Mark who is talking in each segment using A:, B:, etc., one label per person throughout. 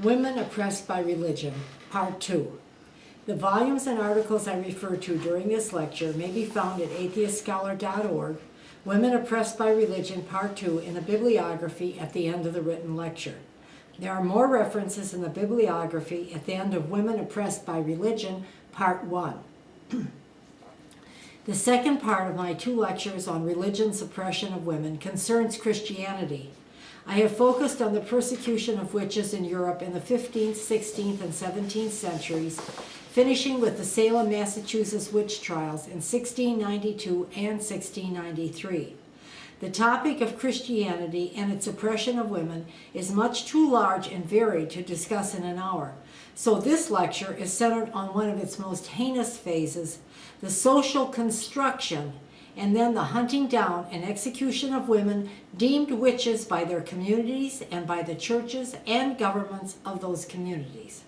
A: Women Oppressed by Religion, Part 2. The volumes and articles I refer to during this lecture may be found at AtheistScholar.org, Women Oppressed by Religion, Part 2, in the bibliography at the end of the written lecture. There are more references in the bibliography at the end of Women Oppressed by Religion, Part 1. The second part of my 2 lectures on religion suppression of women concerns Christianity. I have focused on the persecution of witches in Europe in the 15th, 16th, and 17th centuries, finishing with the Salem, Massachusetts witch trials in 1692 and 1693. The topic of Christianity and its oppression of women is much too large and varied to discuss in an hour, so this lecture is centered on one of its most heinous phases, the social construction, and then the hunting down and execution of women deemed witches by their communities and by the churches and governments of those communities.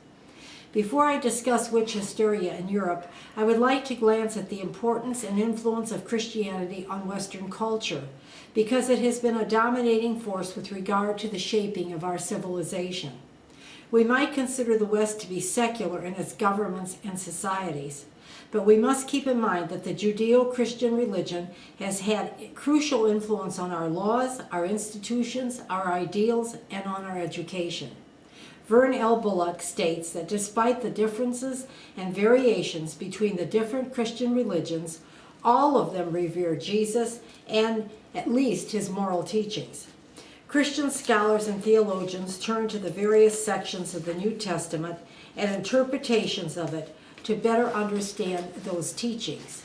A: Before I discuss witch hysteria in Europe, I would like to glance at the importance and influence of Christianity on Western culture, because it has been a dominating force with regard to the shaping of our civilization. We might consider the West to be secular in its governments and societies, but we must keep in mind that the Judeo-Christian religion has had crucial influence on our laws, our institutions, our ideals, and on our education. Vern L. Bullock states that despite the differences and variations between the different Christian religions, all of them revere Jesus and at least his moral teachings. Christian scholars and theologians turn to the various sections of the New Testament and interpretations of it to better understand those teachings.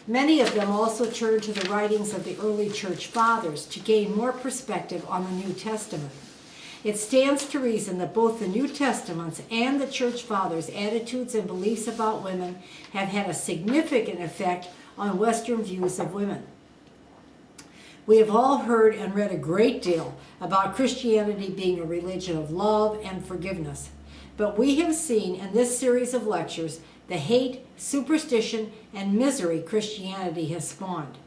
A: Many of them also turn to the writings of the early church fathers to gain more perspective on the New Testament. It stands to reason that both the New Testaments and the church fathers' attitudes and beliefs about women have had a significant effect on Western views of women. We have all heard and read a great deal about Christianity being a religion of love and forgiveness, but we have seen in this series of lectures the hate, superstition, and misery Christianity has spawned.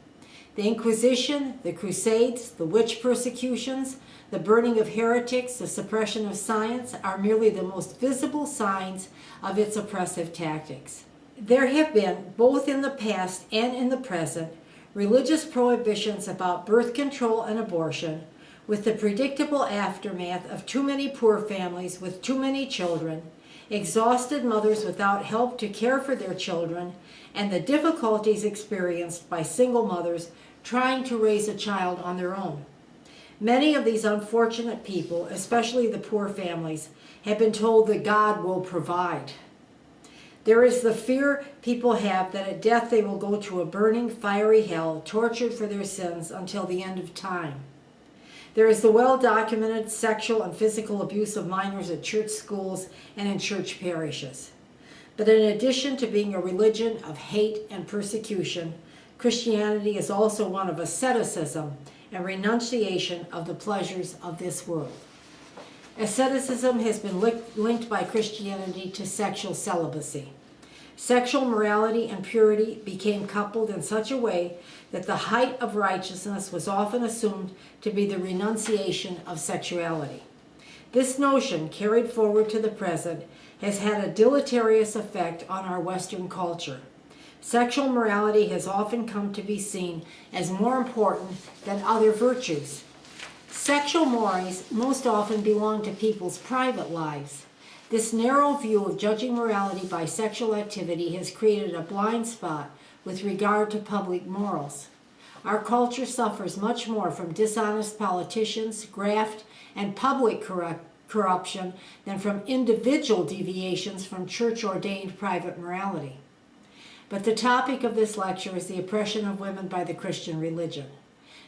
A: The Inquisition, the Crusades, the witch persecutions, the burning of heretics, the suppression of science are merely the most visible signs of its oppressive tactics. There have been, both in the past and in the present, religious prohibitions about birth control and abortion, with the predictable aftermath of too many poor families with too many children, exhausted mothers without help to care for their children, and the difficulties experienced by single mothers trying to raise a child on their own. Many of these unfortunate people, especially the poor families, have been told that God will provide. There is the fear people have that at death they will go to a burning, fiery hell, tortured for their sins until the end of time. There is the well-documented sexual and physical abuse of minors at church schools and in church parishes. But in addition to being a religion of hate and persecution, Christianity is also one of asceticism and renunciation of the pleasures of this world. Asceticism has been linked by Christianity to sexual celibacy. Sexual morality and purity became coupled in such a way that the height of righteousness was often assumed to be the renunciation of sexuality. This notion, carried forward to the present, has had a deleterious effect on our Western culture. Sexual morality has often come to be seen as more important than other virtues. Sexual mores most often belong to people's private lives. This narrow view of judging morality by sexual activity has created a blind spot with regard to public morals. Our culture suffers much more from dishonest politicians, graft, and public corruption than from individual deviations from church-ordained private morality. But the topic of this lecture is the oppression of women by the Christian religion.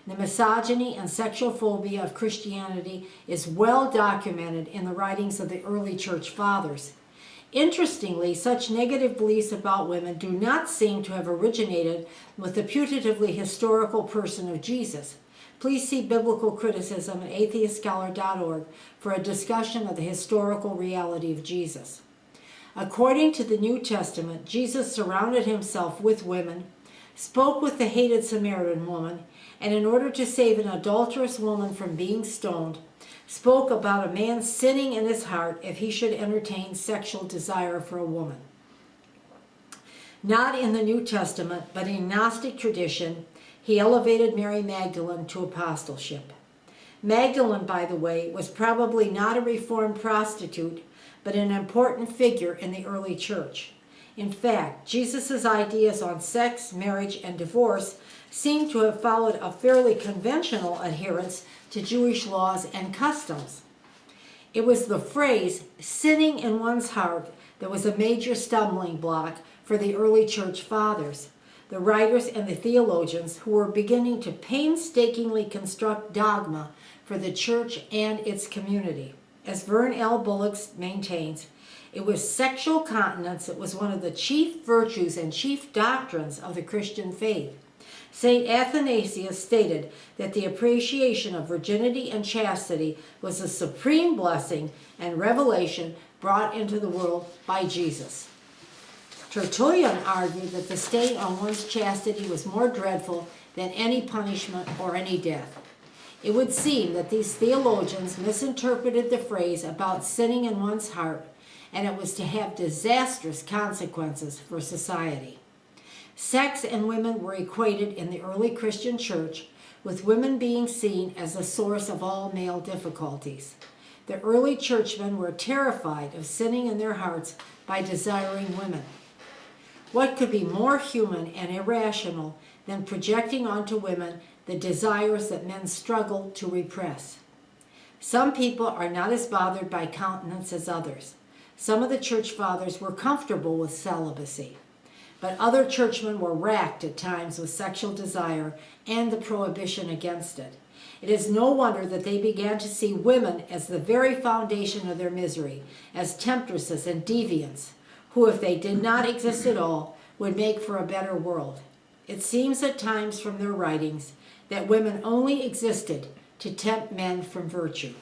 A: The misogyny and sexual phobia of Christianity is well documented in the writings of the early church fathers. Interestingly, such negative beliefs about women do not seem to have originated with the putatively historical person of Jesus. Please see Biblical Criticism at AtheistScholar.org for a discussion of the historical reality of Jesus. According to the New Testament, Jesus surrounded himself with women, spoke with the hated Samaritan woman, and in order to save an adulterous woman from being stoned, spoke about a man sinning in his heart if he should entertain sexual desire for a woman. Not in the New Testament, but in Gnostic tradition, he elevated Mary Magdalene to apostleship. Magdalene, by the way, was probably not a reformed prostitute, but an important figure in the early church. In fact, Jesus' ideas on sex, marriage, and divorce seem to have followed a fairly conventional adherence to Jewish laws and customs. It was the phrase, sinning in one's heart, that was a major stumbling block for the early church fathers, the writers and the theologians who were beginning to painstakingly construct dogma for the church and its community. As Vern L. Bullock maintains, it was sexual continence that was one of the chief virtues and chief doctrines of the Christian faith. St. Athanasius stated that the appreciation of virginity and chastity was a supreme blessing and revelation brought into the world by Jesus. Tertullian argued that the stain on one's chastity was more dreadful than any punishment or any death. It would seem that these theologians misinterpreted the phrase about sinning in one's heart, and it was to have disastrous consequences for society. Sex and women were equated in the early Christian church, with women being seen as the source of all male difficulties. The early churchmen were terrified of sinning in their hearts by desiring women. What could be more human and irrational than projecting onto women the desires that men struggle to repress? Some people are not as bothered by continence as others. Some of the church fathers were comfortable with celibacy, but other churchmen were racked at times with sexual desire and the prohibition against it. It is no wonder that they began to see women as the very foundation of their misery, as temptresses and deviants, who, if they did not exist at all, would make for a better world. It seems at times from their writings that women only existed to tempt men from virtue.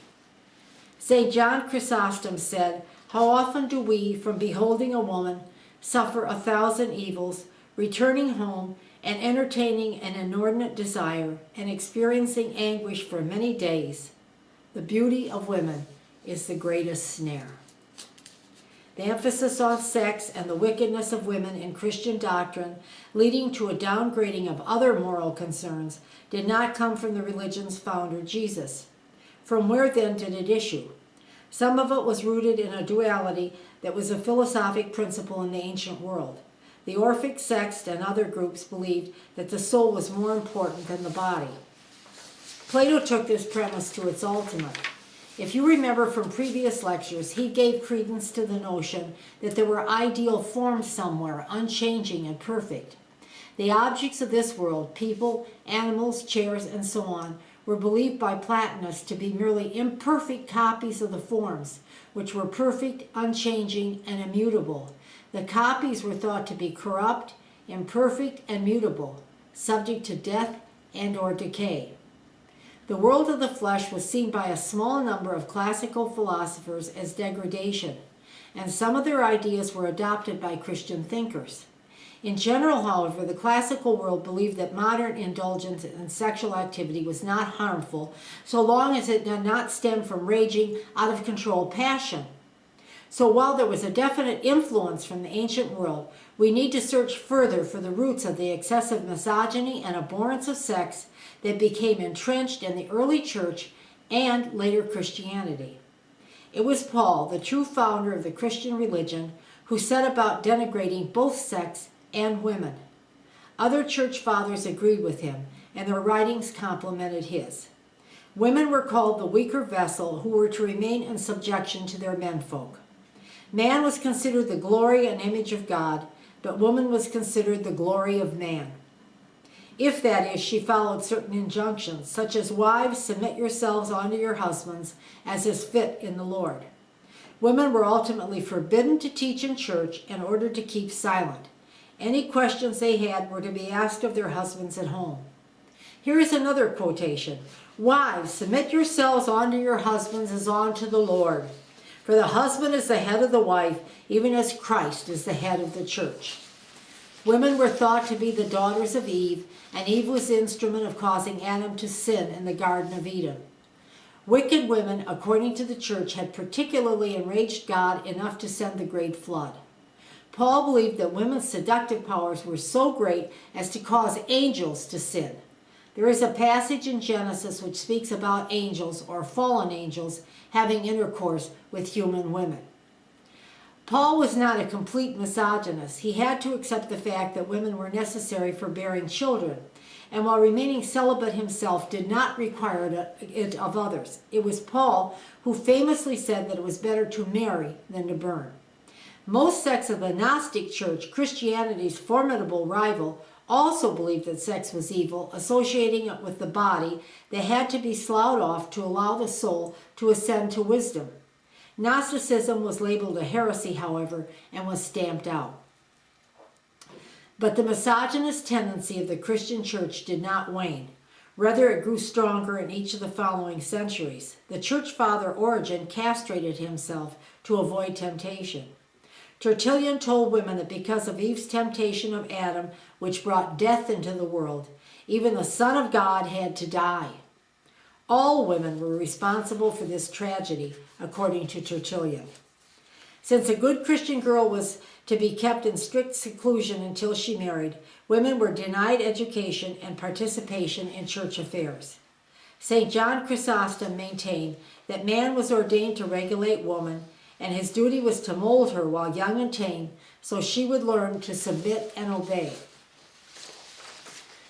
A: St. John Chrysostom said, "How often do we, from beholding a woman, suffer 1,000 evils, returning home and entertaining an inordinate desire and experiencing anguish for many days. The beauty of women is the greatest snare." The emphasis on sex and the wickedness of women in Christian doctrine, leading to a downgrading of other moral concerns, did not come from the religion's founder, Jesus. From where then did it issue? Some of it was rooted in a duality that was a philosophic principle in the ancient world. The Orphic sect and other groups believed that the soul was more important than the body. Plato took this premise to its ultimate. If you remember from previous lectures, he gave credence to the notion that there were ideal forms somewhere, unchanging and perfect. The objects of this world, people, animals, chairs, and so on, were believed by Platonists to be merely imperfect copies of the forms, which were perfect, unchanging, and immutable. The copies were thought to be corrupt, imperfect, and mutable, subject to death and or decay. The world of the flesh was seen by a small number of classical philosophers as degradation, and some of their ideas were adopted by Christian thinkers. In general, however, the classical world believed that modern indulgence in sexual activity was not harmful, so long as it did not stem from raging, out-of-control passion. So while there was a definite influence from the ancient world, we need to search further for the roots of the excessive misogyny and abhorrence of sex that became entrenched in the early church and later Christianity. It was Paul, the true founder of the Christian religion, who set about denigrating both sex and women. Other church fathers agreed with him, and their writings complemented his. Women were called the weaker vessel who were to remain in subjection to their menfolk. Man was considered the glory and image of God, but woman was considered the glory of man. If, that is, she followed certain injunctions, such as, "Wives, submit yourselves unto your husbands, as is fit in the Lord." Women were ultimately forbidden to teach in church and ordered to keep silent. Any questions they had were to be asked of their husbands at home. Here is another quotation. "Wives, submit yourselves unto your husbands as unto the Lord. For the husband is the head of the wife, even as Christ is the head of the church." Women were thought to be the daughters of Eve, and Eve was the instrument of causing Adam to sin in the Garden of Eden. Wicked women, according to the church, had particularly enraged God enough to send the great flood. Paul believed that women's seductive powers were so great as to cause angels to sin. There is a passage in Genesis which speaks about angels, or fallen angels, having intercourse with human women. Paul was not a complete misogynist. He had to accept the fact that women were necessary for bearing children, and while remaining celibate himself, did not require it of others. It was Paul who famously said that it was better to marry than to burn. Most sects of the Gnostic Church, Christianity's formidable rival, also believed that sex was evil, associating it with the body that had to be sloughed off to allow the soul to ascend to wisdom. Gnosticism was labeled a heresy, however, and was stamped out. But the misogynist tendency of the Christian church did not wane. Rather, it grew stronger in each of the following centuries. The church father Origen castrated himself to avoid temptation. Tertullian told women that because of Eve's temptation of Adam, which brought death into the world, even the Son of God had to die. All women were responsible for this tragedy, according to Tertullian. Since a good Christian girl was to be kept in strict seclusion until she married, women were denied education and participation in church affairs. St. John Chrysostom maintained that man was ordained to regulate woman, and his duty was to mold her while young and tame, so she would learn to submit and obey.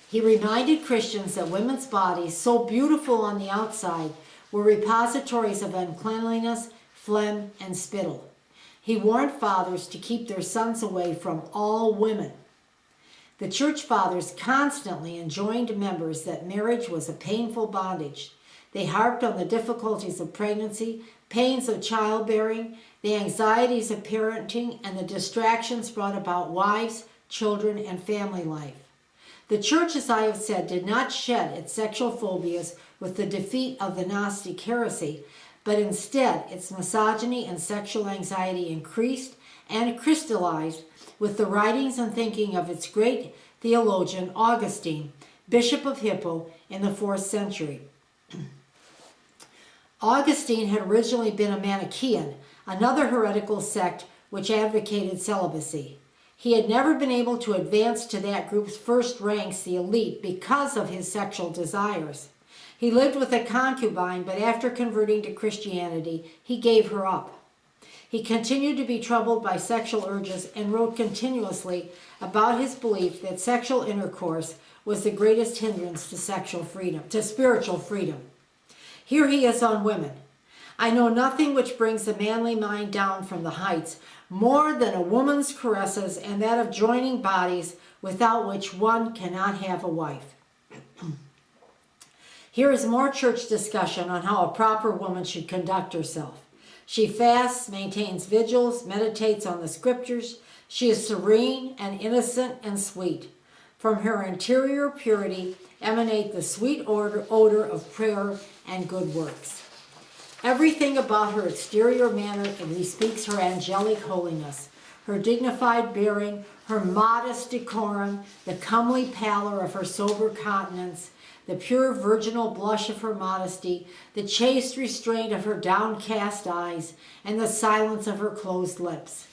A: He reminded Christians that women's bodies, so beautiful on the outside, were repositories of uncleanliness, phlegm, and spittle. He warned fathers to keep their sons away from all women. The church fathers constantly enjoined members that marriage was a painful bondage. They harped on the difficulties of pregnancy, pains of childbearing, the anxieties of parenting, and the distractions brought about wives, children, and family life. The church, as I have said, did not shed its sexual phobias with the defeat of the Gnostic heresy, but instead its misogyny and sexual anxiety increased and crystallized with the writings and thinking of its great theologian Augustine, Bishop of Hippo, in the 4th century. Augustine had originally been a Manichaean, another heretical sect which advocated celibacy. He had never been able to advance to that group's first ranks, the elite, because of his sexual desires. He lived with a concubine, but after converting to Christianity, he gave her up. He continued to be troubled by sexual urges and wrote continuously about his belief that sexual intercourse was the greatest hindrance to spiritual freedom. Here he is on women. I know nothing which brings the manly mind down from the heights more than a woman's caresses and that of joining bodies, without which one cannot have a wife. Here is more church discussion on how a proper woman should conduct herself. She fasts, maintains vigils, meditates on the scriptures. She is serene and innocent and sweet. From her interior purity emanate the sweet odor of prayer and good works. Everything about her exterior manner bespeaks her angelic holiness, her dignified bearing, her modest decorum, the comely pallor of her sober countenance, the pure virginal blush of her modesty, the chaste restraint of her downcast eyes, and the silence of her closed lips.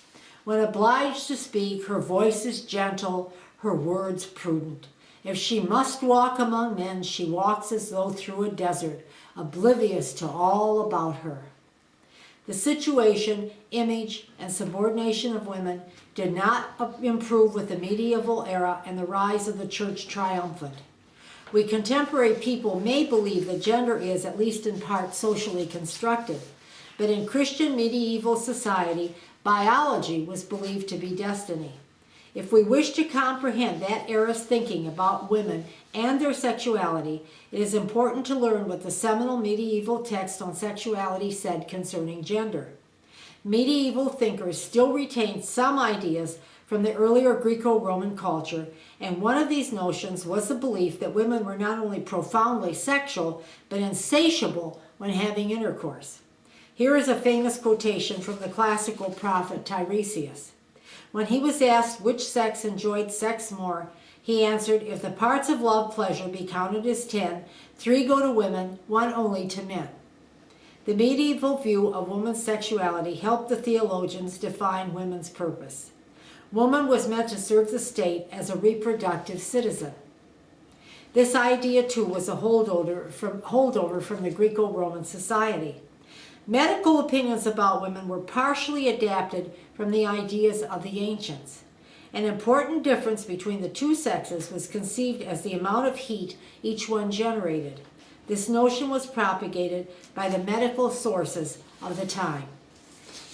A: When obliged to speak, her voice is gentle, her words prudent. If she must walk among men, she walks as though through a desert, oblivious to all about her. The situation, image, and subordination of women did not improve with the medieval era and the rise of the church triumphant. We contemporary people may believe that gender is, at least in part, socially constructed, but in Christian medieval society, biology was believed to be destiny. If we wish to comprehend that era's thinking about women and their sexuality, it is important to learn what the seminal medieval text on sexuality said concerning gender. Medieval thinkers still retained some ideas from the earlier Greco-Roman culture, and one of these notions was the belief that women were not only profoundly sexual, but insatiable when having intercourse. Here is a famous quotation from the classical prophet Tiresias. When he was asked which sex enjoyed sex more, he answered, if the parts of love pleasure be counted as 10, 3 go to women, 1 only to men. The medieval view of woman's sexuality helped the theologians define women's purpose. Woman was meant to serve the state as a reproductive citizen. This idea, too, was a holdover from the Greco-Roman society. Medical opinions about women were partially adapted from the ideas of the ancients. An important difference between the two sexes was conceived as the amount of heat each one generated. This notion was propagated by the medical sources of the time.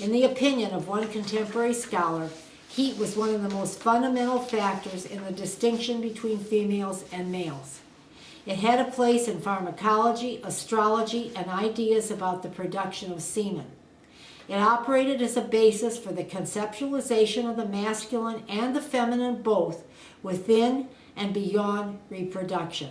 A: In the opinion of one contemporary scholar, heat was one of the most fundamental factors in the distinction between females and males. It had a place in pharmacology, astrology, and ideas about the production of semen. It operated as a basis for the conceptualization of the masculine and the feminine both within and beyond reproduction.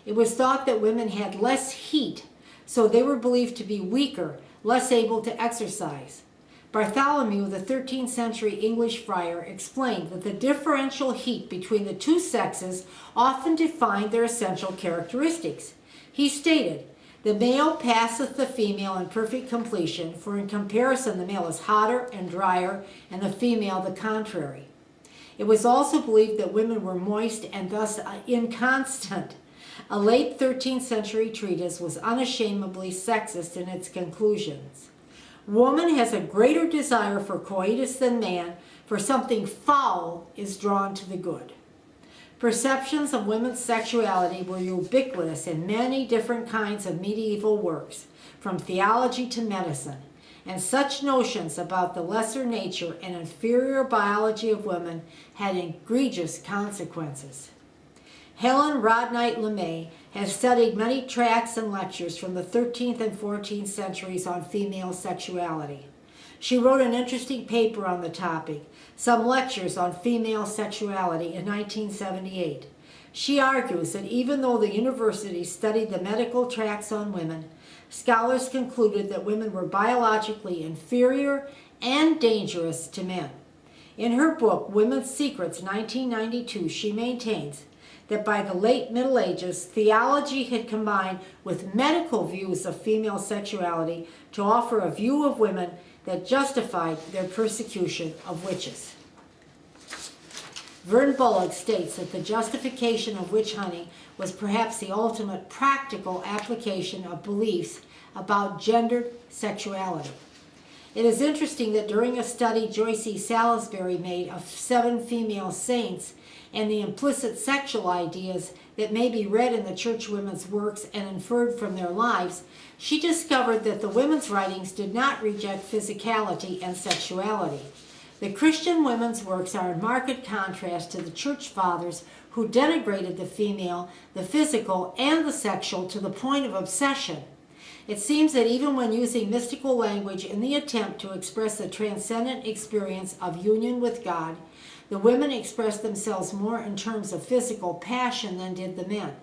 A: It was thought that women had less heat, so they were believed to be weaker, less able to exercise. Bartholomew, the 13th century English friar, explained that the differential heat between the two sexes often defined their essential characteristics. He stated, the male passeth the female in perfect completion, for in comparison the male is hotter and drier, and the female the contrary. It was also believed that women were moist and thus inconstant. A late 13th century treatise was unashamedly sexist in its conclusions. Woman has a greater desire for coitus than man, for something foul is drawn to the good. Perceptions of women's sexuality were ubiquitous in many different kinds of medieval works, from theology to medicine, and such notions about the lesser nature and inferior biology of women had egregious consequences. Helen Rodnight LeMay has studied many tracts and lectures from the 13th and 14th centuries on female sexuality. She wrote an interesting paper on the topic, Some Lectures on Female Sexuality, in 1978. She argues that even though the university studied the medical tracts on women, scholars concluded that women were biologically inferior and dangerous to men. In her book, Women's Secrets, 1992, she maintains that by the late Middle Ages, theology had combined with medical views of female sexuality to offer a view of women that justified their persecution of witches. Vern Bullock states that the justification of witch hunting was perhaps the ultimate practical application of beliefs about gendered sexuality. It is interesting that during a study Joyce E. Salisbury made of 7 female saints and the implicit sexual ideas that may be read in the church women's works and inferred from their lives, she discovered that the women's writings did not reject physicality and sexuality. The Christian women's works are in marked contrast to the church fathers who denigrated the female, the physical, and the sexual to the point of obsession. It seems that even when using mystical language in the attempt to express the transcendent experience of union with God, the women expressed themselves more in terms of physical passion than did the men.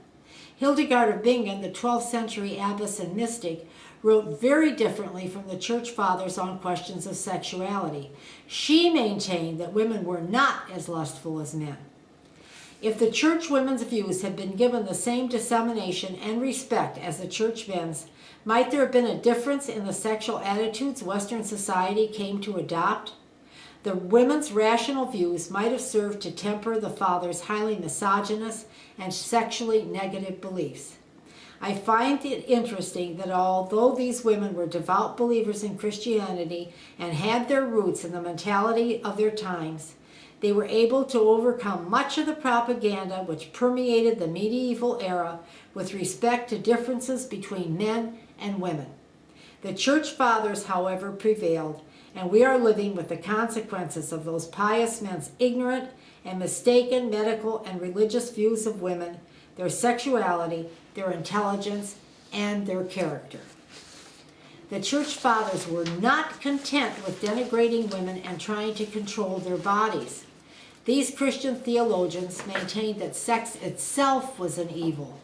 A: Hildegard of Bingen, the 12th century abbess and mystic, wrote very differently from the church fathers on questions of sexuality. She maintained that women were not as lustful as men. If the church women's views had been given the same dissemination and respect as the church men's, might there have been a difference in the sexual attitudes Western society came to adopt? The women's rational views might have served to temper the fathers' highly misogynist and sexually negative beliefs. I find it interesting that although these women were devout believers in Christianity and had their roots in the mentality of their times, they were able to overcome much of the propaganda which permeated the medieval era with respect to differences between men and women. The church fathers, however, prevailed, and we are living with the consequences of those pious men's ignorant and mistaken medical and religious views of women, their sexuality, their intelligence, and their character. The church fathers were not content with denigrating women and trying to control their bodies. These Christian theologians maintained that sex itself was an evil.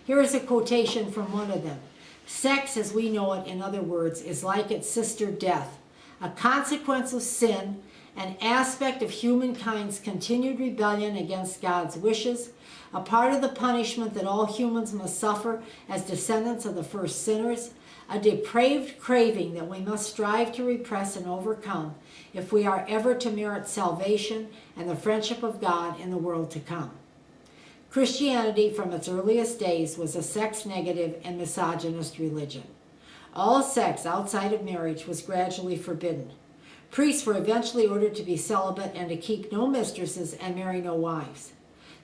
A: Here is a quotation from one of them. Sex, as we know it, in other words, is like its sister death, a consequence of sin an aspect of humankind's continued rebellion against God's wishes, a part of the punishment that all humans must suffer as descendants of the first sinners, a depraved craving that we must strive to repress and overcome if we are ever to merit salvation and the friendship of God in the world to come. Christianity from its earliest days was a sex-negative and misogynist religion. All sex outside of marriage was gradually forbidden. Priests were eventually ordered to be celibate and to keep no mistresses and marry no wives.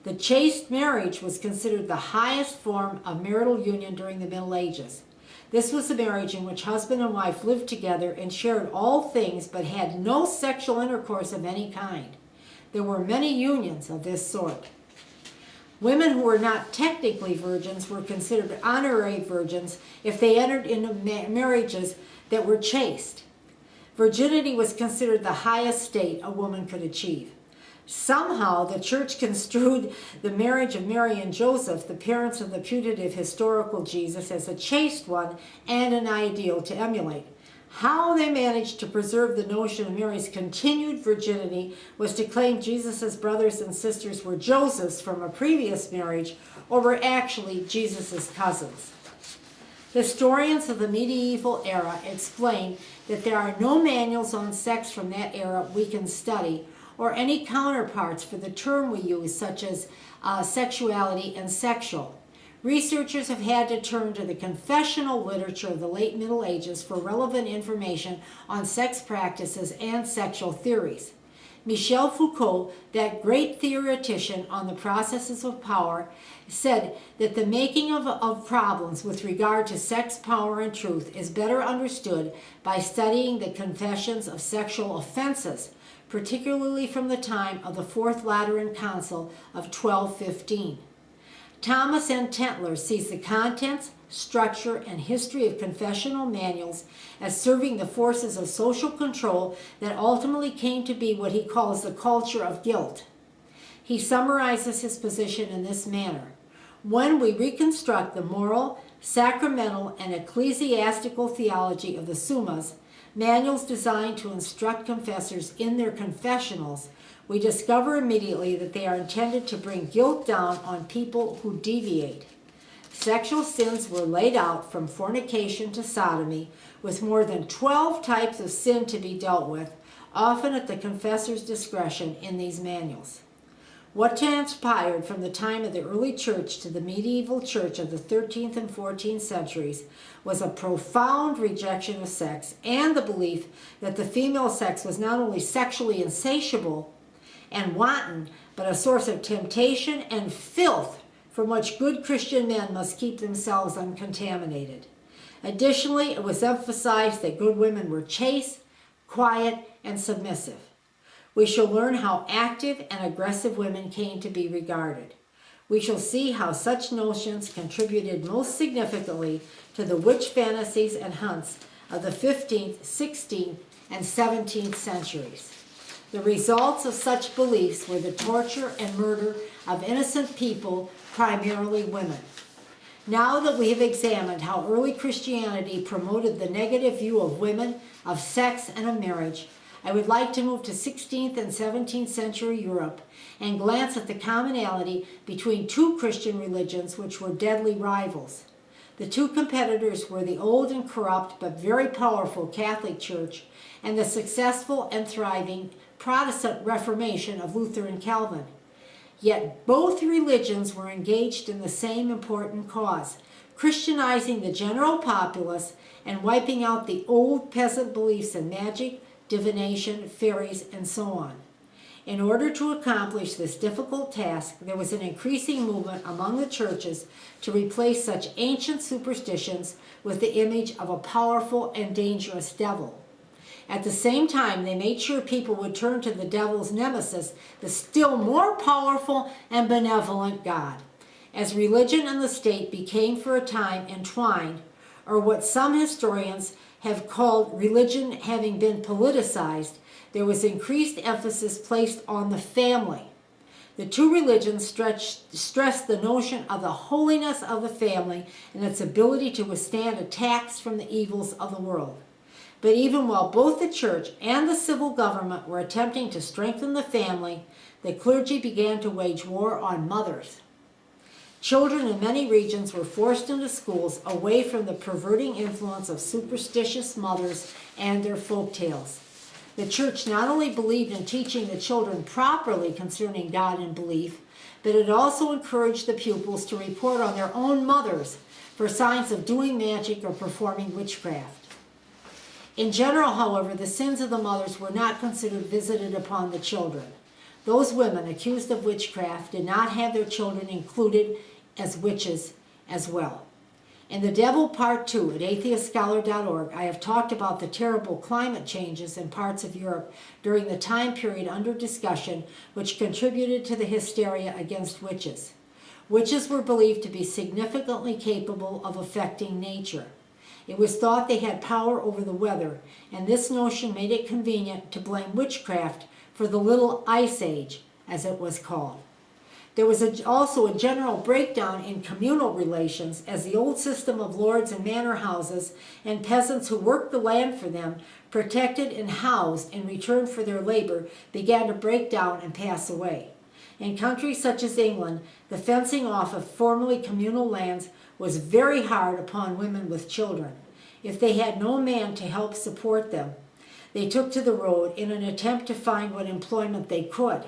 A: The chaste marriage was considered the highest form of marital union during the Middle Ages. This was a marriage in which husband and wife lived together and shared all things but had no sexual intercourse of any kind. There were many unions of this sort. Women who were not technically virgins were considered honorary virgins if they entered into marriages that were chaste. Virginity was considered the highest state a woman could achieve. Somehow, the church construed the marriage of Mary and Joseph, the parents of the putative historical Jesus, as a chaste one and an ideal to emulate. How they managed to preserve the notion of Mary's continued virginity was to claim Jesus' brothers and sisters were Joseph's from a previous marriage or were actually Jesus' cousins. Historians of the medieval era explain that there are no manuals on sex from that era we can study, or any counterparts for the term we use, such as sexuality and sexual. Researchers have had to turn to the confessional literature of the late Middle Ages for relevant information on sex practices and sexual theories. Michel Foucault, that great theoretician on the processes of power, said that the making of problems with regard to sex, power, and truth is better understood by studying the confessions of sexual offenses, particularly from the time of the Fourth Lateran Council of 1215. Thomas N. Tentler sees the contents, structure, and history of confessional manuals as serving the forces of social control that ultimately came to be what he calls the culture of guilt. He summarizes his position in this manner: when we reconstruct the moral, sacramental, and ecclesiastical theology of the Summas, manuals designed to instruct confessors in their confessionals, we discover immediately that they are intended to bring guilt down on people who deviate. Sexual sins were laid out from fornication to sodomy, with more than 12 types of sin to be dealt with, often at the confessor's discretion in these manuals. What transpired from the time of the early church to the medieval church of the 13th and 14th centuries was a profound rejection of sex and the belief that the female sex was not only sexually insatiable and wanton, but a source of temptation and filth from which good Christian men must keep themselves uncontaminated. Additionally, it was emphasized that good women were chaste, quiet, and submissive. We shall learn how active and aggressive women came to be regarded. We shall see how such notions contributed most significantly to the witch fantasies and hunts of the 15th, 16th, and 17th centuries. The results of such beliefs were the torture and murder of innocent people, primarily women. Now that we have examined how early Christianity promoted the negative view of women, of sex, and of marriage, I would like to move to 16th and 17th century Europe and glance at the commonality between two Christian religions which were deadly rivals. The two competitors were the old and corrupt but very powerful Catholic Church and the successful and thriving Protestant Reformation of Luther and Calvin. Yet both religions were engaged in the same important cause, Christianizing the general populace and wiping out the old peasant beliefs in magic, divination, fairies, and so on. In order to accomplish this difficult task, there was an increasing movement among the churches to replace such ancient superstitions with the image of a powerful and dangerous devil. At the same time, they made sure people would turn to the devil's nemesis, the still more powerful and benevolent God. As religion and the state became for a time entwined, or what some historians have called religion having been politicized, there was increased emphasis placed on the family. The two religions stressed the notion of the holiness of the family and its ability to withstand attacks from the evils of the world. But even while both the church and the civil government were attempting to strengthen the family, the clergy began to wage war on mothers. Children in many regions were forced into schools away from the perverting influence of superstitious mothers and their folk tales. The church not only believed in teaching the children properly concerning God and belief, but it also encouraged the pupils to report on their own mothers for signs of doing magic or performing witchcraft. In general, however, the sins of the mothers were not considered visited upon the children. Those women accused of witchcraft did not have their children included as witches as well. In The Devil Part 2 at AtheistScholar.org, I have talked about the terrible climate changes in parts of Europe during the time period under discussion, which contributed to the hysteria against witches. Witches were believed to be significantly capable of affecting nature. It was thought they had power over the weather, and this notion made it convenient to blame witchcraft for the Little Ice Age, as it was called. There was also a general breakdown in communal relations as the old system of lords and manor houses and peasants who worked the land for them, protected and housed in return for their labor, began to break down and pass away. In countries such as England, the fencing off of formerly communal lands was very hard upon women with children. If they had no man to help support them, they took to the road in an attempt to find what employment they could.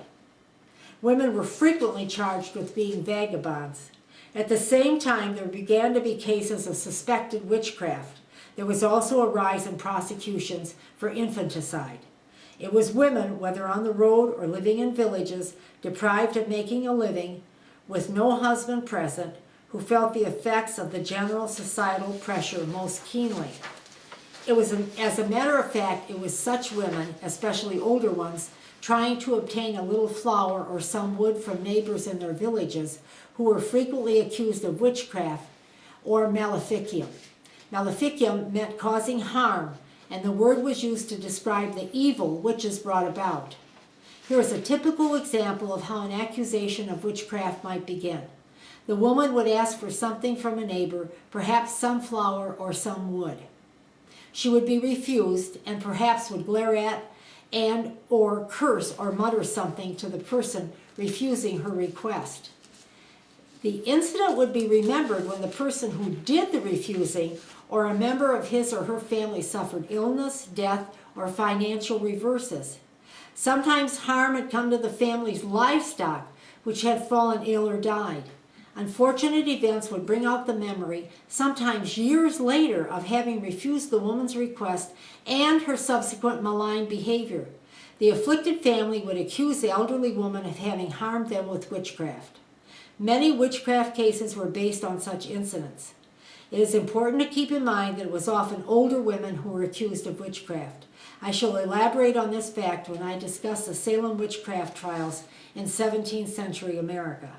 A: Women were frequently charged with being vagabonds. At the same time, there began to be cases of suspected witchcraft. There was also a rise in prosecutions for infanticide. It was women, whether on the road or living in villages, deprived of making a living, with no husband present, who felt the effects of the general societal pressure most keenly. As a matter of fact, it was such women, especially older ones, trying to obtain a little flour or some wood from neighbors in their villages, who were frequently accused of witchcraft or maleficium. Maleficium meant causing harm, and the word was used to describe the evil witches brought about. Here is a typical example of how an accusation of witchcraft might begin. The woman would ask for something from a neighbor, perhaps some flour or some wood. She would be refused and perhaps would glare at and or curse or mutter something to the person refusing her request. The incident would be remembered when the person who did the refusing or a member of his or her family suffered illness, death, or financial reverses. Sometimes harm had come to the family's livestock, which had fallen ill or died. Unfortunate events would bring out the memory, sometimes years later, of having refused the woman's request and her subsequent malign behavior. The afflicted family would accuse the elderly woman of having harmed them with witchcraft. Many witchcraft cases were based on such incidents. It is important to keep in mind that it was often older women who were accused of witchcraft. I shall elaborate on this fact when I discuss the Salem witchcraft trials in 17th century America.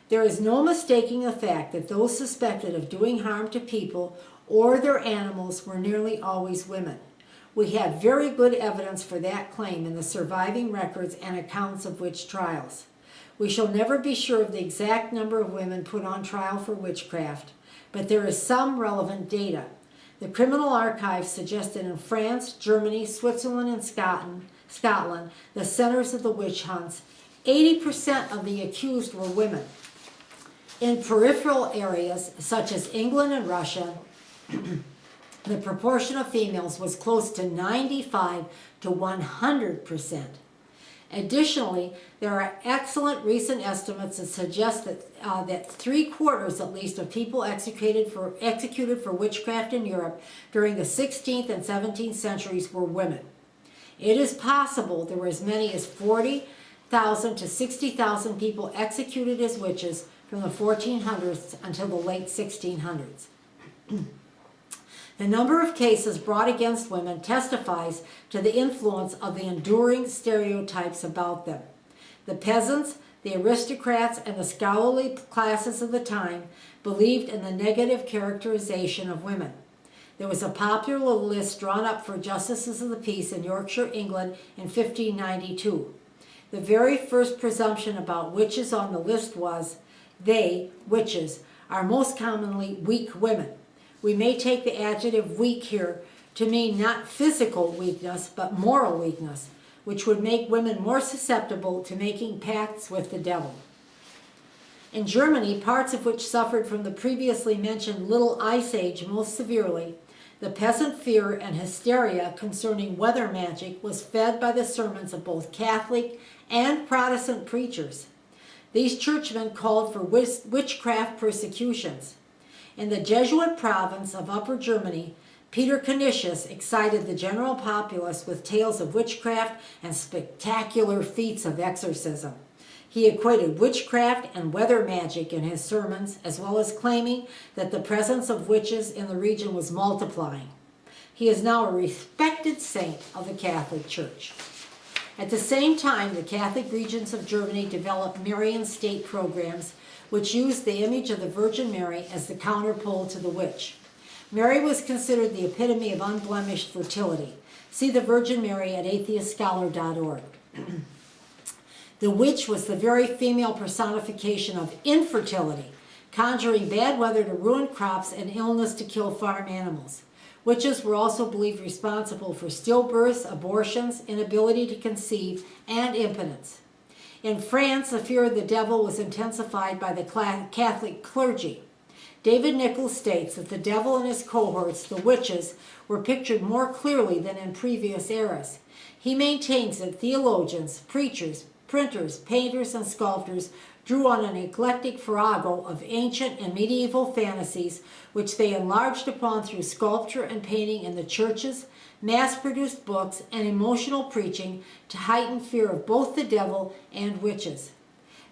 A: There is no mistaking the fact that those suspected of doing harm to people or their animals were nearly always women. We have very good evidence for that claim in the surviving records and accounts of witch trials. We shall never be sure of the exact number of women put on trial for witchcraft, but there is some relevant data. The Criminal Archives suggest that in France, Germany, Switzerland, and Scotland, the centers of the witch hunts, 80% of the accused were women. In peripheral areas, such as England and Russia, the proportion of females was close to 95 to 100%. Additionally, there are excellent recent estimates that suggest that 3/4 at least of people executed for witchcraft in Europe during the 16th and 17th centuries were women. It is possible there were as many as 40,000 to 60,000 people executed as witches from the 1400s until the late 1600s. The number of cases brought against women testifies to the influence of the enduring stereotypes about them. The peasants, the aristocrats, and the scholarly classes of the time believed in the negative characterization of women. There was a popular list drawn up for justices of the peace in Yorkshire, England in 1592. The very first presumption about witches on the list was, they, witches, are most commonly weak women. We may take the adjective weak here to mean not physical weakness, but moral weakness, which would make women more susceptible to making pacts with the devil. In Germany, parts of which suffered from the previously mentioned Little Ice Age most severely, the peasant fear and hysteria concerning weather magic was fed by the sermons of both Catholic and Protestant preachers. These churchmen called for witchcraft persecutions. In the Jesuit province of Upper Germany, Peter Canisius excited the general populace with tales of witchcraft and spectacular feats of exorcism. He equated witchcraft and weather magic in his sermons, as well as claiming that the presence of witches in the region was multiplying. He is now a respected saint of the Catholic Church. At the same time, the Catholic regions of Germany developed Marian state programs which used the image of the Virgin Mary as the counterpole to the witch. Mary was considered the epitome of unblemished fertility. See the Virgin Mary at AtheistScholar.org. The witch was the very female personification of infertility, conjuring bad weather to ruin crops and illness to kill farm animals. Witches were also believed responsible for stillbirths, abortions, inability to conceive, and impotence. In France, the fear of the devil was intensified by the Catholic clergy. David Nichols states that the devil and his cohorts, the witches, were pictured more clearly than in previous eras. He maintains that theologians, preachers, printers, painters, and sculptors drew on an eclectic farrago of ancient and medieval fantasies, which they enlarged upon through sculpture and painting in the churches, mass-produced books, and emotional preaching to heighten fear of both the devil and witches.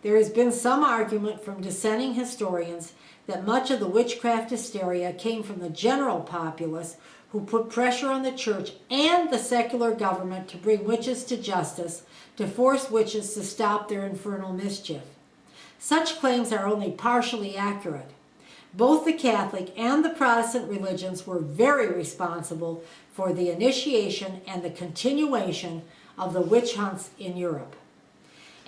A: There has been some argument from dissenting historians that much of the witchcraft hysteria came from the general populace who put pressure on the church and the secular government to bring witches to justice, to force witches to stop their infernal mischief. Such claims are only partially accurate. Both the Catholic and the Protestant religions were very responsible for the initiation and the continuation of the witch hunts in Europe.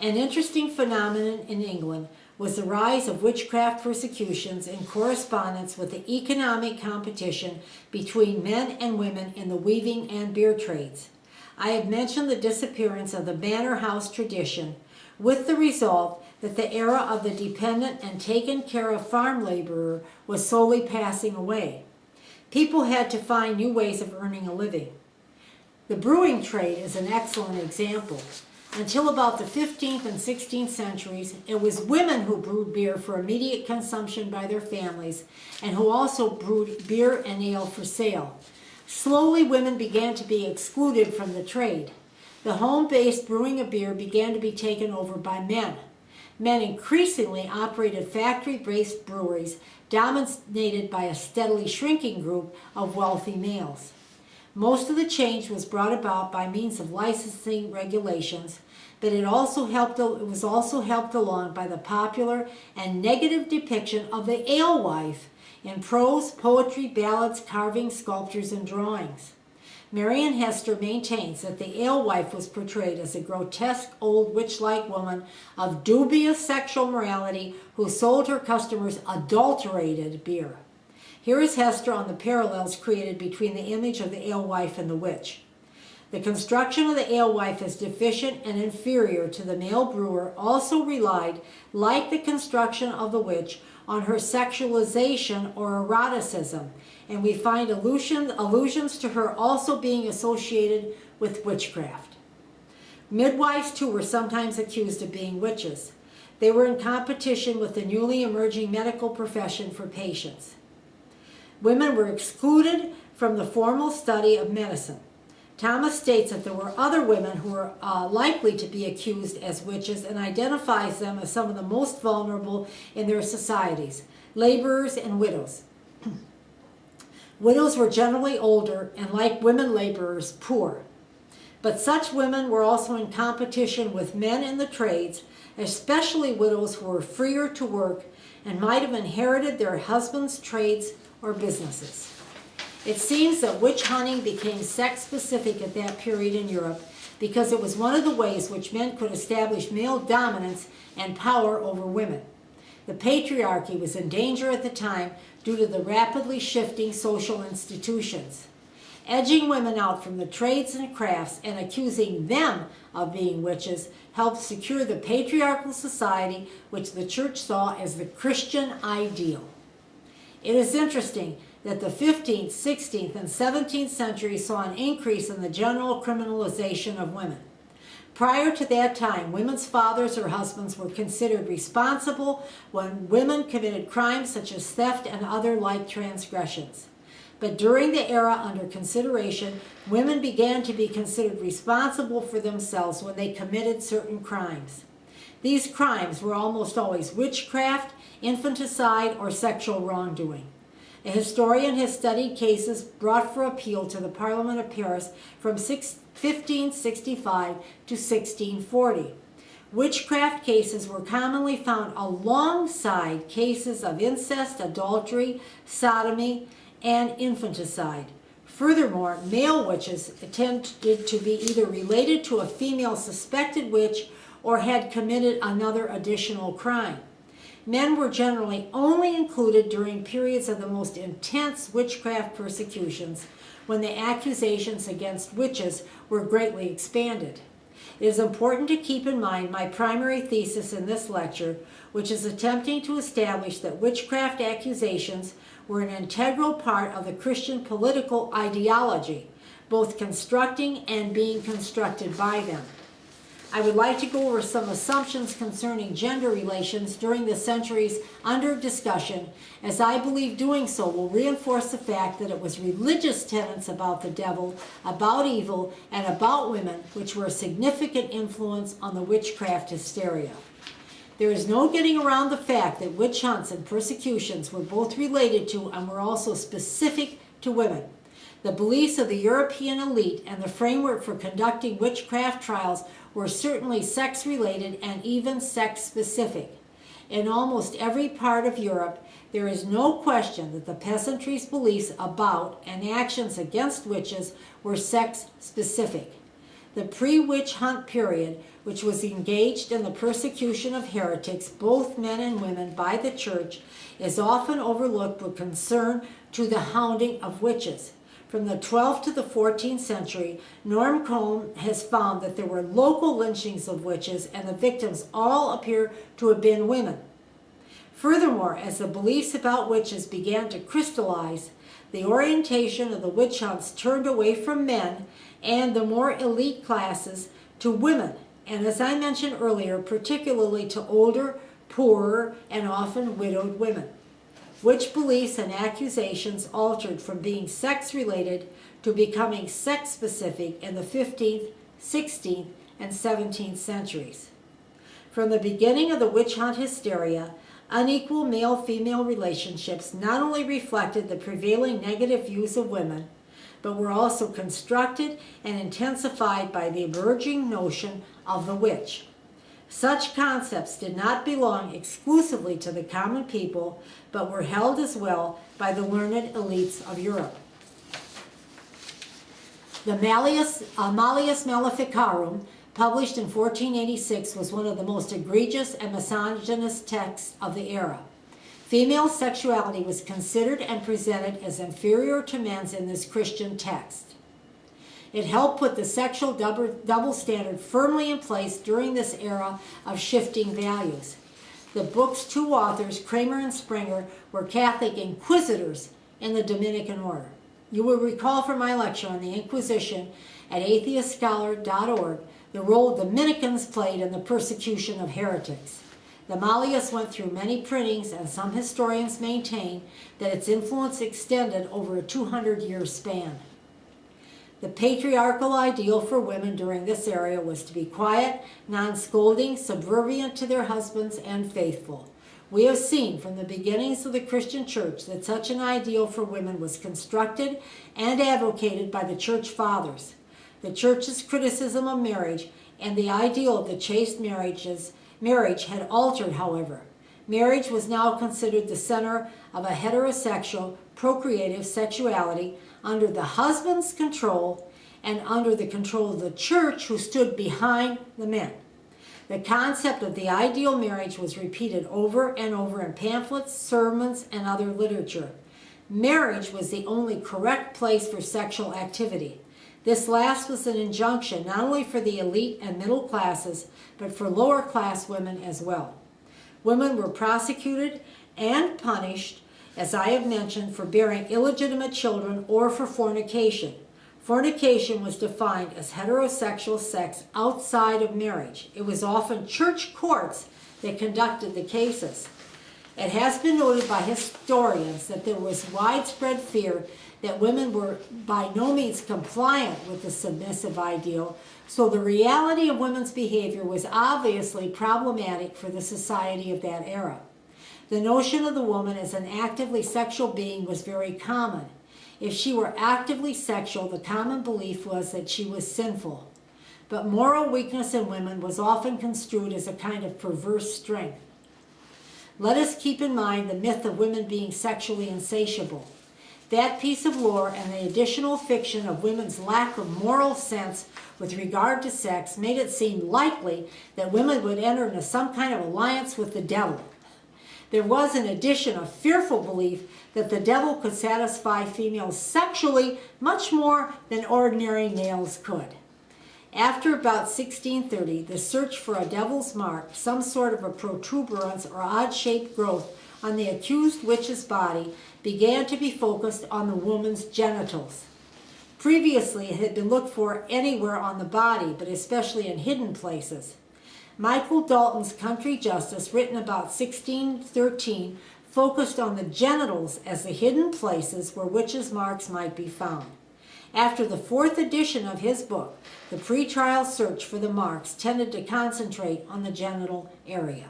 A: An interesting phenomenon in England was the rise of witchcraft persecutions in correspondence with the economic competition between men and women in the weaving and beer trades. I have mentioned the disappearance of the manor house tradition, with the result that the era of the dependent and taken care of farm laborer was slowly passing away. People had to find new ways of earning a living. The brewing trade is an excellent example. Until about the 15th and 16th centuries, it was women who brewed beer for immediate consumption by their families and who also brewed beer and ale for sale. Slowly, women began to be excluded from the trade. The home-based brewing of beer began to be taken over by men. Men increasingly operated factory-based breweries dominated by a steadily shrinking group of wealthy males. Most of the change was brought about by means of licensing regulations, but it was also helped along by the popular and negative depiction of the alewife in prose, poetry, ballads, carving, sculptures, and drawings. Marian Hester maintains that the alewife was portrayed as a grotesque old witch-like woman of dubious sexual morality who sold her customers adulterated beer. Here is Hester on the parallels created between the image of the alewife and the witch. The construction of the alewife as deficient and inferior to the male brewer also relied, like the construction of the witch, on her sexualization or eroticism, and we find allusions to her also being associated with witchcraft. Midwives, too, were sometimes accused of being witches. They were in competition with the newly emerging medical profession for patients. Women were excluded from the formal study of medicine. Thomas states that there were other women who were likely to be accused as witches and identifies them as some of the most vulnerable in their societies, laborers and widows. Widows were generally older and, like women laborers, poor. But such women were also in competition with men in the trades, especially widows who were freer to work and might have inherited their husbands' trades or businesses. It seems that witch hunting became sex-specific at that period in Europe because it was one of the ways which men could establish male dominance and power over women. The patriarchy was in danger at the time due to the rapidly shifting social institutions. Edging women out from the trades and crafts and accusing them of being witches helped secure the patriarchal society which the church saw as the Christian ideal. It is interesting that the 15th, 16th, and 17th centuries saw an increase in the general criminalization of women. Prior to that time, women's fathers or husbands were considered responsible when women committed crimes such as theft and other like transgressions. But during the era under consideration, women began to be considered responsible for themselves when they committed certain crimes. These crimes were almost always witchcraft, infanticide, or sexual wrongdoing. A historian has studied cases brought for appeal to the Parliament of Paris from 1565 to 1640. Witchcraft cases were commonly found alongside cases of incest, adultery, sodomy, and infanticide. Furthermore, male witches tended to be either related to a female suspected witch or had committed another additional crime. Men were generally only included during periods of the most intense witchcraft persecutions, when the accusations against witches were greatly expanded. It is important to keep in mind my primary thesis in this lecture, which is attempting to establish that witchcraft accusations were an integral part of the Christian political ideology, both constructing and being constructed by them. I would like to go over some assumptions concerning gender relations during the centuries under discussion, as I believe doing so will reinforce the fact that it was religious tenets about the devil, about evil, and about women which were a significant influence on the witchcraft hysteria. There is no getting around the fact that witch hunts and persecutions were both related to and were also specific to women. The beliefs of the European elite and the framework for conducting witchcraft trials were certainly sex-related and even sex-specific. In almost every part of Europe, there is no question that the peasantry's beliefs about and actions against witches were sex-specific. The pre-witch hunt period, which was engaged in the persecution of heretics, both men and women, by the church, is often overlooked with concern to the hounding of witches. From the 12th to the 14th century, Norm Cohn has found that there were local lynchings of witches, and the victims all appear to have been women. Furthermore, as the beliefs about witches began to crystallize, the orientation of the witch hunts turned away from men and the more elite classes to women, and as I mentioned earlier, particularly to older, poorer, and often widowed women. Witch beliefs and accusations altered from being sex-related to becoming sex-specific in the 15th, 16th, and 17th centuries. From the beginning of the witch hunt hysteria, unequal male-female relationships not only reflected the prevailing negative views of women, but were also constructed and intensified by the emerging notion of the witch. Such concepts did not belong exclusively to the common people, but were held as well by the learned elites of Europe. The Malleus Maleficarum, published in 1486, was one of the most egregious and misogynist texts of the era. Female sexuality was considered and presented as inferior to men's in this Christian text. It helped put the sexual double standard firmly in place during this era of shifting values. The book's two authors, Kramer and Springer, were Catholic inquisitors in the Dominican order. You will recall from my lecture on the Inquisition at AtheistScholar.org the role Dominicans played in the persecution of heretics. The Malleus went through many printings, and some historians maintain that its influence extended over a 200-year span. The patriarchal ideal for women during this era was to be quiet, non-scolding, subservient to their husbands, and faithful. We have seen from the beginnings of the Christian church that such an ideal for women was constructed and advocated by the church fathers. The church's criticism of marriage and the ideal of the chaste marriage had altered, however. Marriage was now considered the center of a heterosexual, procreative sexuality under the husband's control and under the control of the church, who stood behind the men. The concept of the ideal marriage was repeated over and over in pamphlets, sermons, and other literature. Marriage was the only correct place for sexual activity. This last was an injunction not only for the elite and middle classes, but for lower class women as well. Women were prosecuted and punished, as I have mentioned, for bearing illegitimate children or for fornication. Fornication was defined as heterosexual sex outside of marriage. It was often church courts that conducted the cases. It has been noted by historians that there was widespread fear that women were by no means compliant with the submissive ideal, so the reality of women's behavior was obviously problematic for the society of that era. The notion of the woman as an actively sexual being was very common. If she were actively sexual, the common belief was that she was sinful. But moral weakness in women was often construed as a kind of perverse strength. Let us keep in mind the myth of women being sexually insatiable. That piece of lore and the additional fiction of women's lack of moral sense with regard to sex made it seem likely that women would enter into some kind of alliance with the devil. There was, in addition, a fearful belief that the devil could satisfy females sexually much more than ordinary males could. After about 1630, the search for a devil's mark, some sort of a protuberance or odd-shaped growth on the accused witch's body, began to be focused on the woman's genitals. Previously, it had been looked for anywhere on the body, but especially in hidden places. Michael Dalton's Country Justice, written about 1613, focused on the genitals as the hidden places where witches' marks might be found. After the 4th edition of his book, the pretrial search for the marks tended to concentrate on the genital area.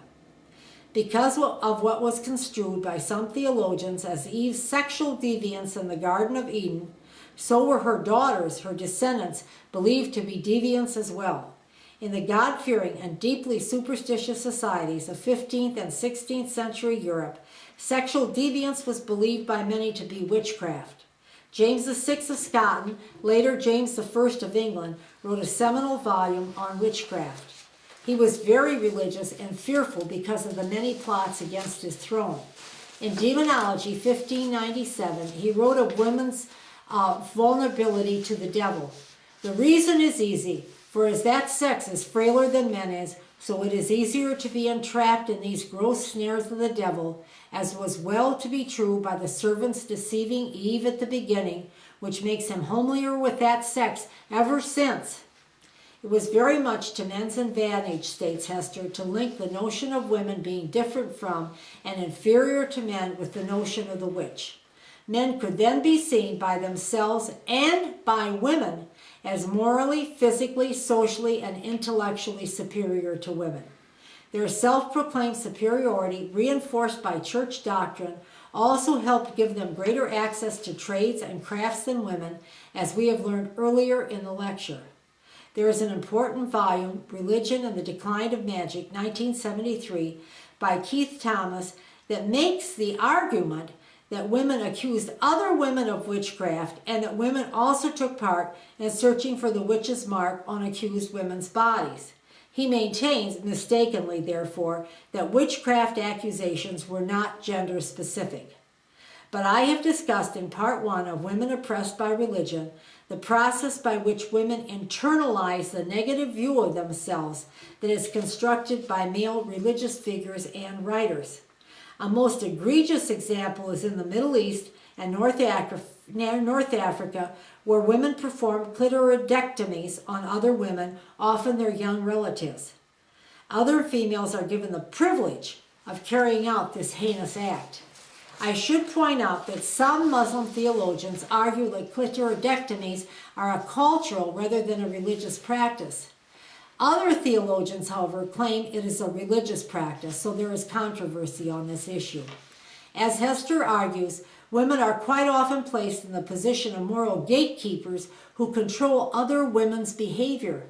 A: Because of what was construed by some theologians as Eve's sexual deviance in the Garden of Eden, so were her daughters, her descendants, believed to be deviants as well. In the God-fearing and deeply superstitious societies of 15th and 16th century Europe, sexual deviance was believed by many to be witchcraft. James VI of Scotland, later James I of England, wrote a seminal volume on witchcraft. He was very religious and fearful because of the many plots against his throne. In Demonology, 1597, he wrote of women's vulnerability to the devil. The reason is easy, for as that sex is frailer than men is, so it is easier to be entrapped in these gross snares of the devil, as was well to be true by the servants deceiving Eve at the beginning, which makes him homelier with that sex ever since. It was very much to men's advantage, states Hester, to link the notion of women being different from and inferior to men with the notion of the witch. Men could then be seen by themselves and by women as morally, physically, socially, and intellectually superior to women. Their self-proclaimed superiority, reinforced by church doctrine, also helped give them greater access to trades and crafts than women, as we have learned earlier in the lecture. There is an important volume, Religion and the Decline of Magic, 1973, by Keith Thomas, that makes the argument that women accused other women of witchcraft and that women also took part in searching for the witch's mark on accused women's bodies. He maintains, mistakenly therefore, that witchcraft accusations were not gender specific. But I have discussed in part 1 of Women Oppressed by Religion the process by which women internalize the negative view of themselves that is constructed by male religious figures and writers. A most egregious example is in the Middle East and North Africa, where women perform clitoridectomies on other women, often their young relatives. Other females are given the privilege of carrying out this heinous act. I should point out that some Muslim theologians argue that clitoridectomies are a cultural rather than a religious practice. Other theologians, however, claim it is a religious practice, so there is controversy on this issue. As Hester argues, women are quite often placed in the position of moral gatekeepers who control other women's behavior.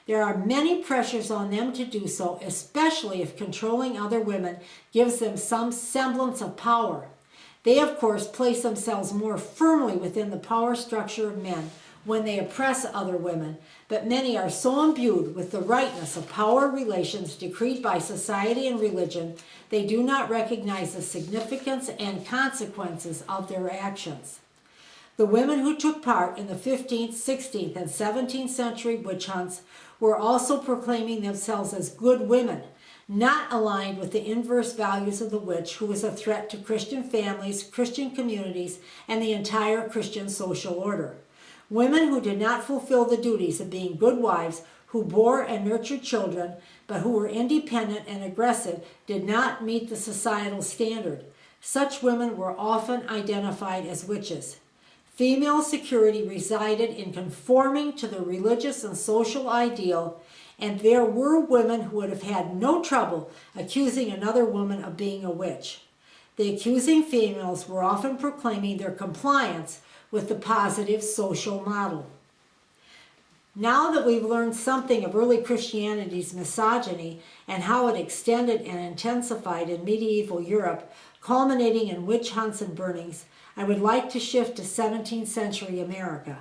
A: There are many pressures on them to do so, especially if controlling other women gives them some semblance of power. They, of course, place themselves more firmly within the power structure of men, when they oppress other women, but many are so imbued with the rightness of power relations decreed by society and religion, they do not recognize the significance and consequences of their actions. The women who took part in the 15th, 16th, and 17th century witch hunts were also proclaiming themselves as good women, not aligned with the inverse values of the witch, who was a threat to Christian families, Christian communities, and the entire Christian social order. Women who did not fulfill the duties of being good wives, who bore and nurtured children, but who were independent and aggressive, did not meet the societal standard. Such women were often identified as witches. Female security resided in conforming to the religious and social ideal, and there were women who would have had no trouble accusing another woman of being a witch. The accusing females were often proclaiming their compliance with the positive social model. Now that we've learned something of early Christianity's misogyny and how it extended and intensified in medieval Europe, culminating in witch hunts and burnings, I would like to shift to 17th century America.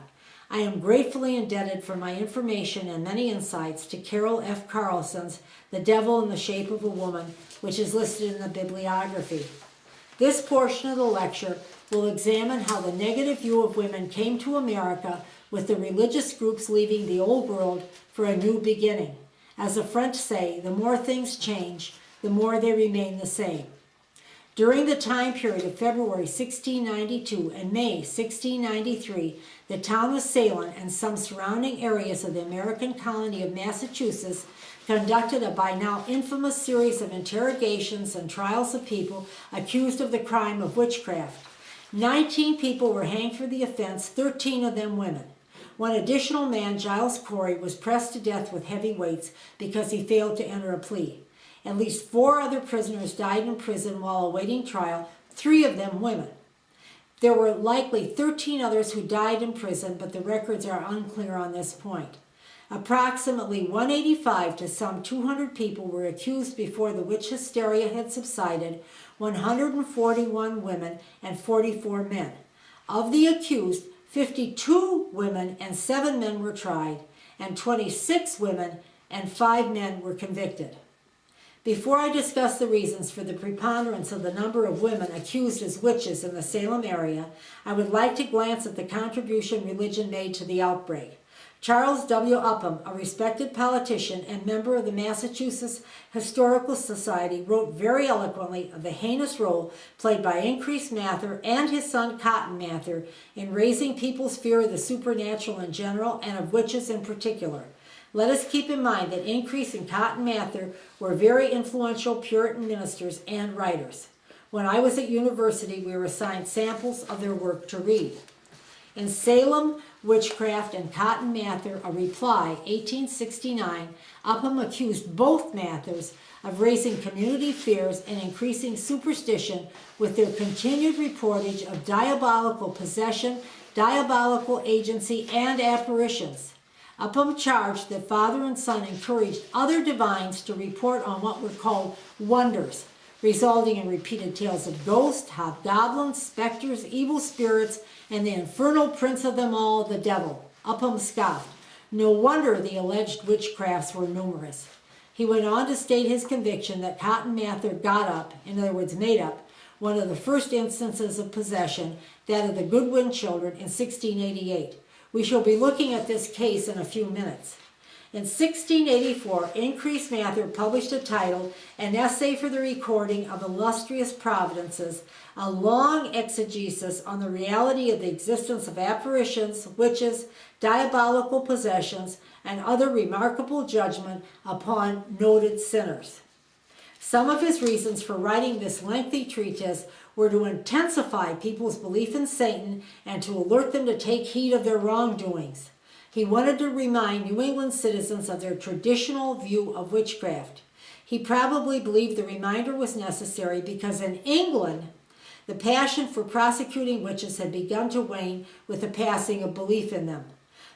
A: I am gratefully indebted for my information and many insights to Carol F. Carlson's The Devil in the Shape of a Woman, which is listed in the Bibliography. This portion of the lecture will examine how the negative view of women came to America, with the religious groups leaving the old world for a new beginning. As the French say, the more things change, the more they remain the same. During the time period of February 1692 and May 1693, the town of Salem and some surrounding areas of the American colony of Massachusetts conducted a by now infamous series of interrogations and trials of people accused of the crime of witchcraft. 19 people were hanged for the offense, 13 of them women. One additional man, Giles Corey, was pressed to death with heavy weights because he failed to enter a plea. At least 4 other prisoners died in prison while awaiting trial, 3 of them women. There were likely 13 others who died in prison, but the records are unclear on this point. Approximately 185 to some 200 people were accused before the witch hysteria had subsided, 141 women and 44 men. Of the accused, 52 women and 7 men were tried, and 26 women and 5 men were convicted. Before I discuss the reasons for the preponderance of the number of women accused as witches in the Salem area, I would like to glance at the contribution religion made to the outbreak. Charles W. Upham, a respected politician and member of the Massachusetts Historical Society, wrote very eloquently of the heinous role played by Increase Mather and his son Cotton Mather in raising people's fear of the supernatural in general and of witches in particular. Let us keep in mind that Increase and Cotton Mather were very influential Puritan ministers and writers. When I was at university, we were assigned samples of their work to read. In Salem, Witchcraft and Cotton Mather, a reply, 1869, Upham accused both Mathers of raising community fears and increasing superstition with their continued reportage of diabolical possession, diabolical agency, and apparitions. Upham charged that father and son encouraged other divines to report on what were called wonders, resulting in repeated tales of ghosts, hobgoblins, specters, evil spirits, and the infernal prince of them all, the devil. Upham scoffed. No wonder the alleged witchcrafts were numerous. He went on to state his conviction that Cotton Mather got up, in other words made up, one of the first instances of possession, that of the Goodwin children in 1688. We shall be looking at this case in a few minutes. In 1684, Increase Mather published a title, An Essay for the Recording of Illustrious Providences, a long exegesis on the reality of the existence of apparitions, witches, diabolical possessions, and other remarkable judgment upon noted sinners. Some of his reasons for writing this lengthy treatise were to intensify people's belief in Satan and to alert them to take heed of their wrongdoings. He wanted to remind New England citizens of their traditional view of witchcraft. He probably believed the reminder was necessary because in England, the passion for prosecuting witches had begun to wane with the passing of belief in them.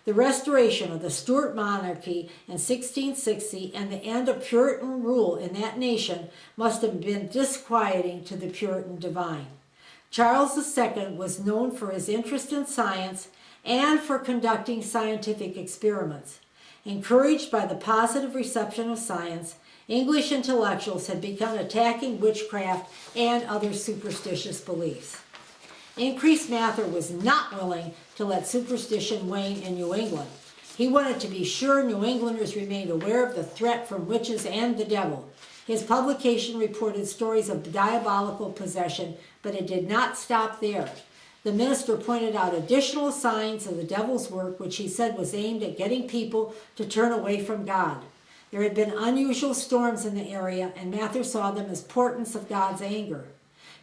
A: The restoration of the Stuart monarchy in 1660 and the end of Puritan rule in that nation must have been disquieting to the Puritan divine. Charles II was known for his interest in science and for conducting scientific experiments. Encouraged by the positive reception of science, English intellectuals had begun attacking witchcraft and other superstitious beliefs. Increase Mather was not willing to let superstition wane in New England. He wanted to be sure New Englanders remained aware of the threat from witches and the devil. His publication reported stories of diabolical possession, but it did not stop there. The minister pointed out additional signs of the devil's work, which he said was aimed at getting people to turn away from God. There had been unusual storms in the area, and Mather saw them as portents of God's anger.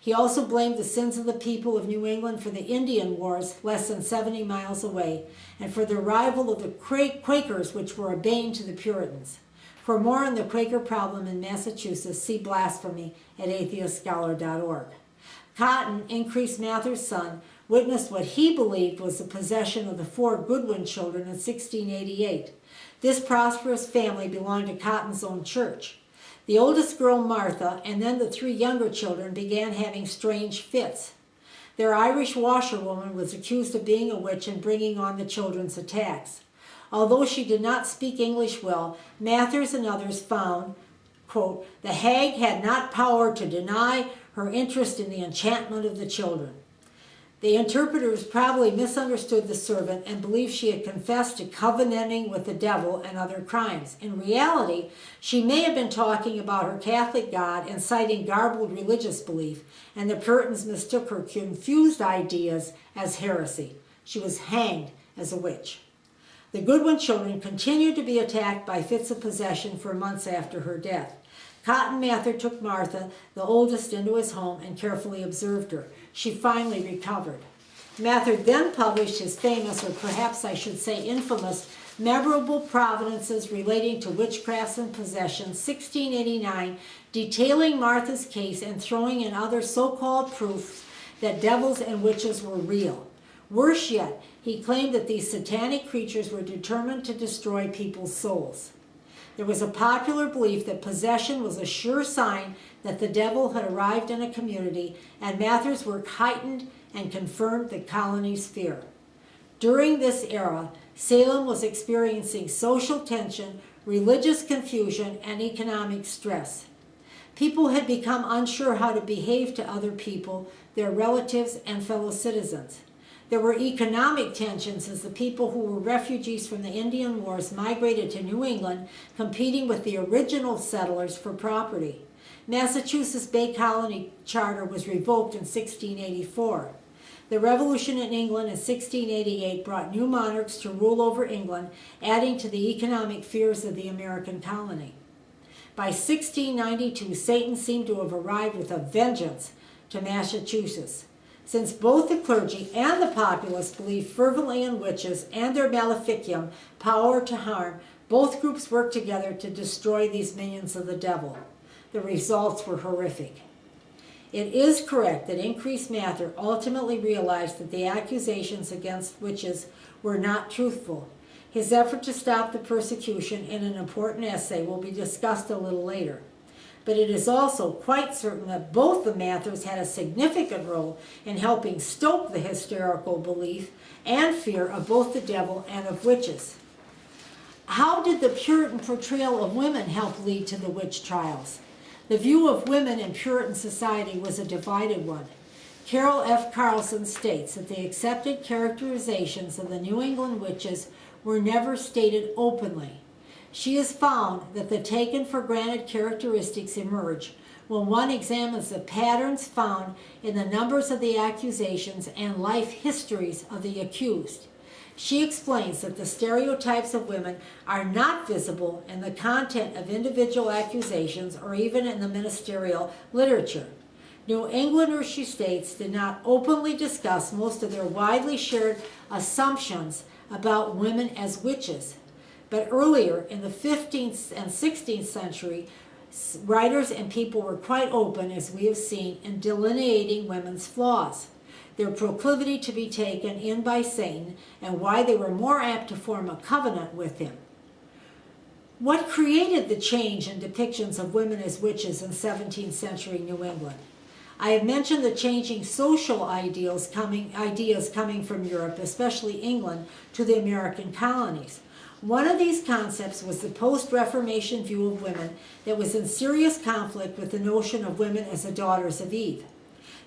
A: He also blamed the sins of the people of New England for the Indian Wars less than 70 miles away, and for the arrival of the Quakers, which were a bane to the Puritans. For more on the Quaker problem in Massachusetts, see Blasphemy at AtheistScholar.org. Cotton, Increase Mather's son, witnessed what he believed was the possession of the 4 Goodwin children in 1688. This prosperous family belonged to Cotton's own church. The oldest girl, Martha, and then the 3 younger children began having strange fits. Their Irish washerwoman was accused of being a witch and bringing on the children's attacks. Although she did not speak English well, Mathers and others found, quote, the hag had not power to deny her interest in the enchantment of the children. The interpreters probably misunderstood the servant and believed she had confessed to covenanting with the devil and other crimes. In reality, she may have been talking about her Catholic God and citing garbled religious belief, and the Puritans mistook her confused ideas as heresy. She was hanged as a witch. The Goodwin children continued to be attacked by fits of possession for months after her death. Cotton Mather took Martha, the oldest, into his home and carefully observed her. She finally recovered. Mather then published his famous, or perhaps I should say infamous, Memorable Providences Relating to Witchcrafts and Possession, 1689, detailing Martha's case and throwing in other so-called proofs that devils and witches were real. Worse yet, he claimed that these satanic creatures were determined to destroy people's souls. There was a popular belief that possession was a sure sign that the devil had arrived in a community, and Mather's work heightened and confirmed the colony's fear. During this era, Salem was experiencing social tension, religious confusion, and economic stress. People had become unsure how to behave to other people, their relatives, and fellow citizens. There were economic tensions as the people who were refugees from the Indian Wars migrated to New England, competing with the original settlers for property. Massachusetts Bay Colony Charter was revoked in 1684. The revolution in England in 1688 brought new monarchs to rule over England, adding to the economic fears of the American colony. By 1692, Satan seemed to have arrived with a vengeance to Massachusetts. Since both the clergy and the populace believed fervently in witches and their maleficium, power to harm, both groups worked together to destroy these minions of the devil. The results were horrific. It is correct that Increase Mather ultimately realized that the accusations against witches were not truthful. His effort to stop the persecution in an important essay will be discussed a little later. But it is also quite certain that both the Mathers had a significant role in helping stoke the hysterical belief and fear of both the devil and of witches. How did the Puritan portrayal of women help lead to the witch trials? The view of women in Puritan society was a divided one. Carol F. Carlson states that the accepted characterizations of the New England witches were never stated openly. She has found that the taken-for-granted characteristics emerge when one examines the patterns found in the numbers of the accusations and life histories of the accused. She explains that the stereotypes of women are not visible in the content of individual accusations or even in the ministerial literature. New Englanders, she states, did not openly discuss most of their widely shared assumptions about women as witches. But earlier, in the 15th and 16th century, writers and people were quite open, as we have seen, in delineating women's flaws, their proclivity to be taken in by Satan, and why they were more apt to form a covenant with him. What created the change in depictions of women as witches in 17th century New England? I have mentioned the changing social ideas coming from Europe, especially England, to the American colonies. One of these concepts was the post-Reformation view of women that was in serious conflict with the notion of women as the daughters of Eve.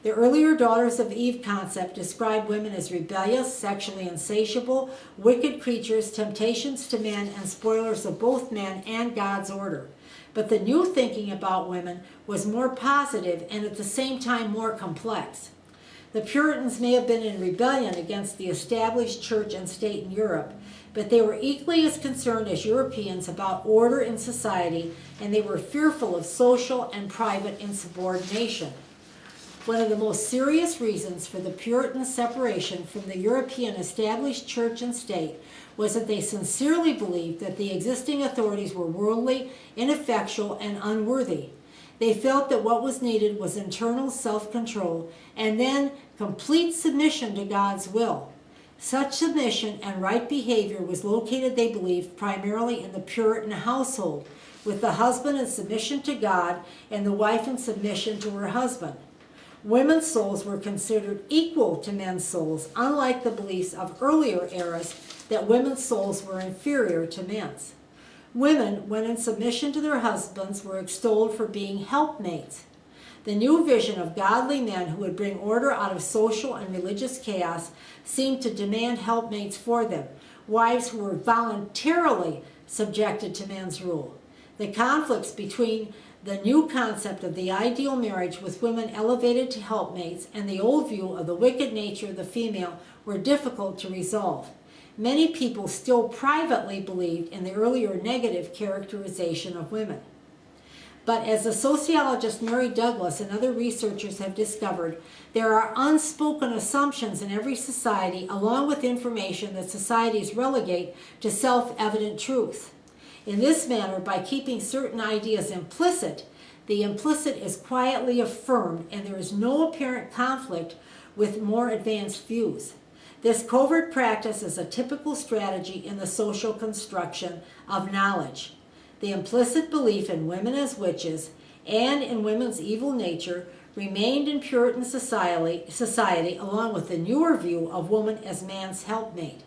A: The earlier daughters of Eve concept described women as rebellious, sexually insatiable, wicked creatures, temptations to men, and spoilers of both men and God's order. But the new thinking about women was more positive and at the same time more complex. The Puritans may have been in rebellion against the established church and state in Europe, but they were equally as concerned as Europeans about order in society, and they were fearful of social and private insubordination. One of the most serious reasons for the Puritan separation from the European established church and state was that they sincerely believed that the existing authorities were worldly, ineffectual, and unworthy. They felt that what was needed was internal self-control and then complete submission to God's will. Such submission and right behavior was located, they believed, primarily in the Puritan household, with the husband in submission to God and the wife in submission to her husband. Women's souls were considered equal to men's souls, unlike the beliefs of earlier eras that women's souls were inferior to men's. Women, when in submission to their husbands, were extolled for being helpmates. The new vision of godly men who would bring order out of social and religious chaos seemed to demand helpmates for them, wives who were voluntarily subjected to men's rule. The conflicts between the new concept of the ideal marriage with women elevated to helpmates and the old view of the wicked nature of the female were difficult to resolve. Many people still privately believed in the earlier negative characterization of women. But as the sociologist Mary Douglas and other researchers have discovered, there are unspoken assumptions in every society, along with information that societies relegate to self-evident truth. In this manner, by keeping certain ideas implicit, the implicit is quietly affirmed and there is no apparent conflict with more advanced views. This covert practice is a typical strategy in the social construction of knowledge. The implicit belief in women as witches and in women's evil nature remained in Puritan society along with the newer view of woman as man's helpmate.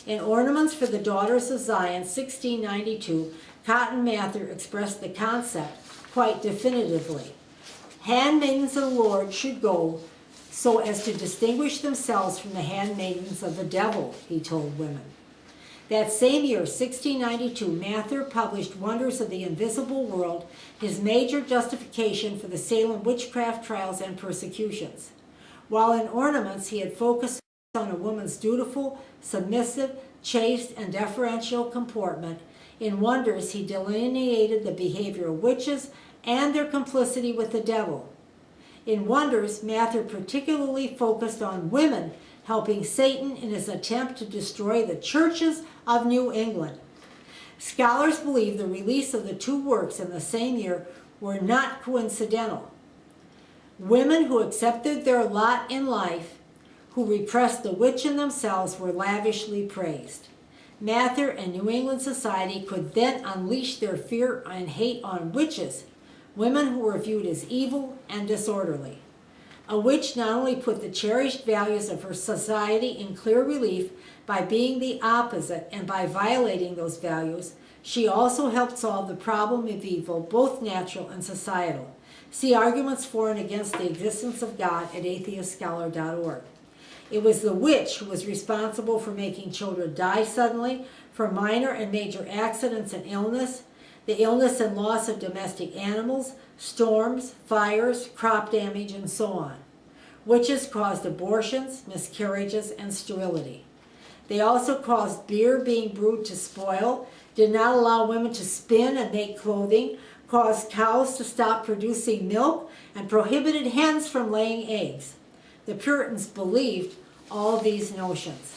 A: In Ornaments for the Daughters of Zion, 1692, Cotton Mather expressed the concept quite definitively. Handmaidens of the Lord should go so as to distinguish themselves from the handmaidens of the devil, he told women. That same year, 1692, Mather published Wonders of the Invisible World, his major justification for the Salem witchcraft trials and persecutions. While in Ornaments, he had focused on a woman's dutiful, submissive, chaste, and deferential comportment. In Wonders, he delineated the behavior of witches and their complicity with the devil. In Wonders, Mather particularly focused on women helping Satan in his attempt to destroy the churches of New England. Scholars believe the release of the two works in the same year were not coincidental. Women who accepted their lot in life, who repressed the witch in themselves, were lavishly praised. Mather and New England society could then unleash their fear and hate on witches, women who were viewed as evil and disorderly. A witch not only put the cherished values of her society in clear relief by being the opposite and by violating those values, she also helped solve the problem of evil, both natural and societal. See Arguments for and Against the Existence of God at AtheistScholar.org. It was the witch who was responsible for making children die suddenly, for minor and major accidents and illness, the illness and loss of domestic animals, storms, fires, crop damage, and so on. Witches caused abortions, miscarriages, and sterility. They also caused beer being brewed to spoil, did not allow women to spin and make clothing, caused cows to stop producing milk, and prohibited hens from laying eggs. The Puritans believed all these notions.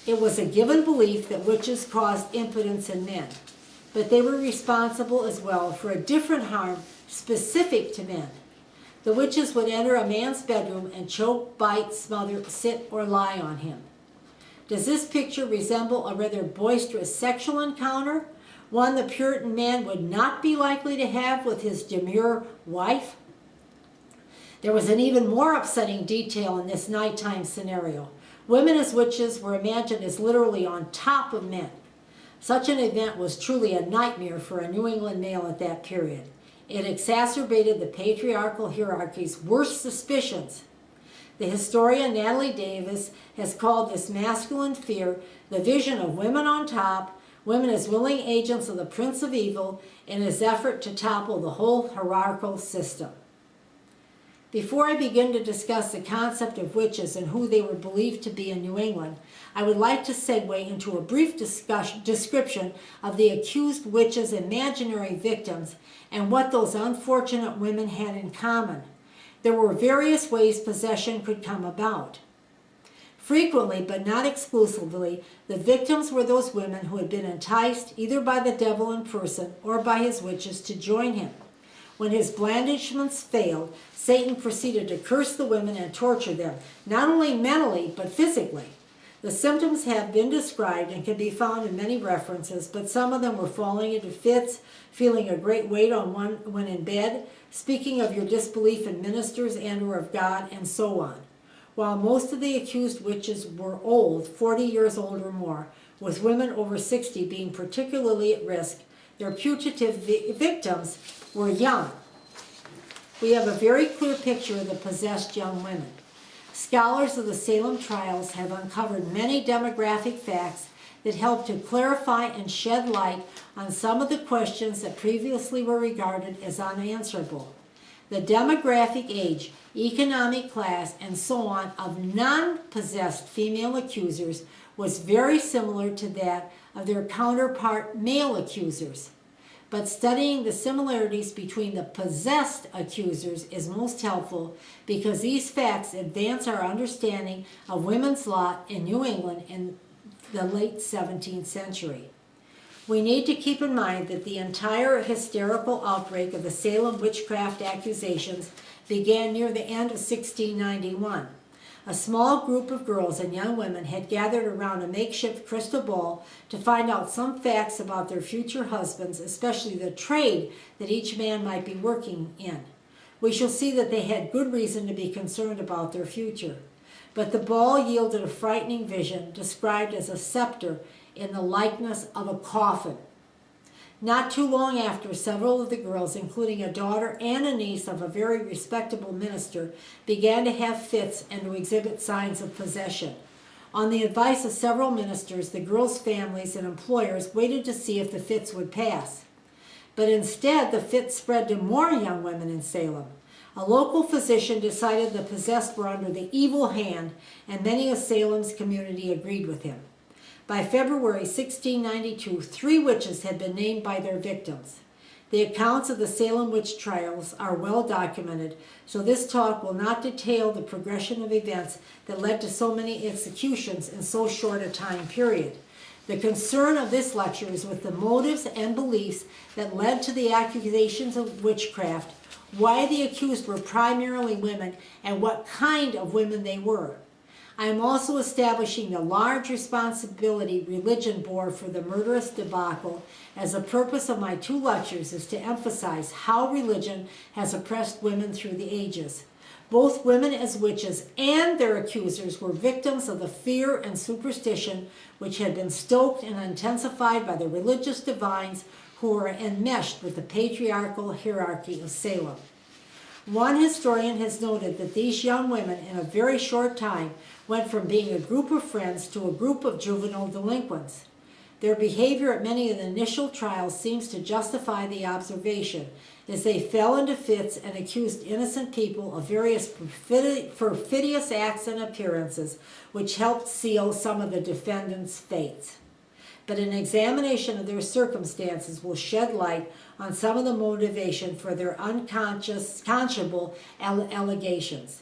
A: It was a given belief that witches caused impotence in men, but they were responsible as well for a different harm specific to men. The witches would enter a man's bedroom and choke, bite, smother, sit, or lie on him. Does this picture resemble a rather boisterous sexual encounter, one the Puritan man would not be likely to have with his demure wife? There was an even more upsetting detail in this nighttime scenario. Women as witches were imagined as literally on top of men. Such an event was truly a nightmare for a New England male at that period. It exacerbated the patriarchal hierarchy's worst suspicions. The historian Natalie Davis has called this masculine fear the vision of women on top, women as willing agents of the Prince of Evil in his effort to topple the whole hierarchical system. Before I begin to discuss the concept of witches and who they were believed to be in New England, I would like to segue into a brief description of the accused witches' imaginary victims and what those unfortunate women had in common. There were various ways possession could come about. Frequently, but not exclusively, the victims were those women who had been enticed either by the devil in person or by his witches to join him. When his blandishments failed, Satan proceeded to curse the women and torture them, not only mentally, but physically. The symptoms have been described and can be found in many references, but some of them were falling into fits, feeling a great weight on one when in bed, speaking of your disbelief in ministers and or of God, and so on. While most of the accused witches were old, 40 years old or more, with women over 60 being particularly at risk, their putative victims were young. We have a very clear picture of the possessed young women. Scholars of the Salem trials have uncovered many demographic facts that help to clarify and shed light on some of the questions that previously were regarded as unanswerable. The demographic age, economic class, and so on of non-possessed female accusers was very similar to that of their counterpart male accusers. But studying the similarities between the possessed accusers is most helpful because these facts advance our understanding of women's lot in New England in the late 17th century. We need to keep in mind that the entire hysterical outbreak of the Salem witchcraft accusations began near the end of 1691. A small group of girls and young women had gathered around a makeshift crystal ball to find out some facts about their future husbands, especially the trade that each man might be working in. We shall see that they had good reason to be concerned about their future. But the ball yielded a frightening vision described as a scepter in the likeness of a coffin. Not too long after, several of the girls, including a daughter and a niece of a very respectable minister, began to have fits and to exhibit signs of possession. On the advice of several ministers, the girls' families and employers waited to see if the fits would pass. But instead, the fits spread to more young women in Salem. A local physician decided the possessed were under the evil hand, and many of Salem's community agreed with him. By February 1692, 3 witches had been named by their victims. The accounts of the Salem witch trials are well documented, so this talk will not detail the progression of events that led to so many executions in so short a time period. The concern of this lecture is with the motives and beliefs that led to the accusations of witchcraft, why the accused were primarily women, and what kind of women they were. I am also establishing the large responsibility religion bore for the murderous debacle, as the purpose of my 2 lectures is to emphasize how religion has oppressed women through the ages. Both women as witches and their accusers were victims of the fear and superstition which had been stoked and intensified by the religious divines who were enmeshed with the patriarchal hierarchy of Salem. One historian has noted that these young women in a very short time went from being a group of friends to a group of juvenile delinquents. Their behavior at many of the initial trials seems to justify the observation, as they fell into fits and accused innocent people of various perfidious acts and appearances, which helped seal some of the defendants' fates. But an examination of their circumstances will shed light on some of the motivation for their unconscionable allegations.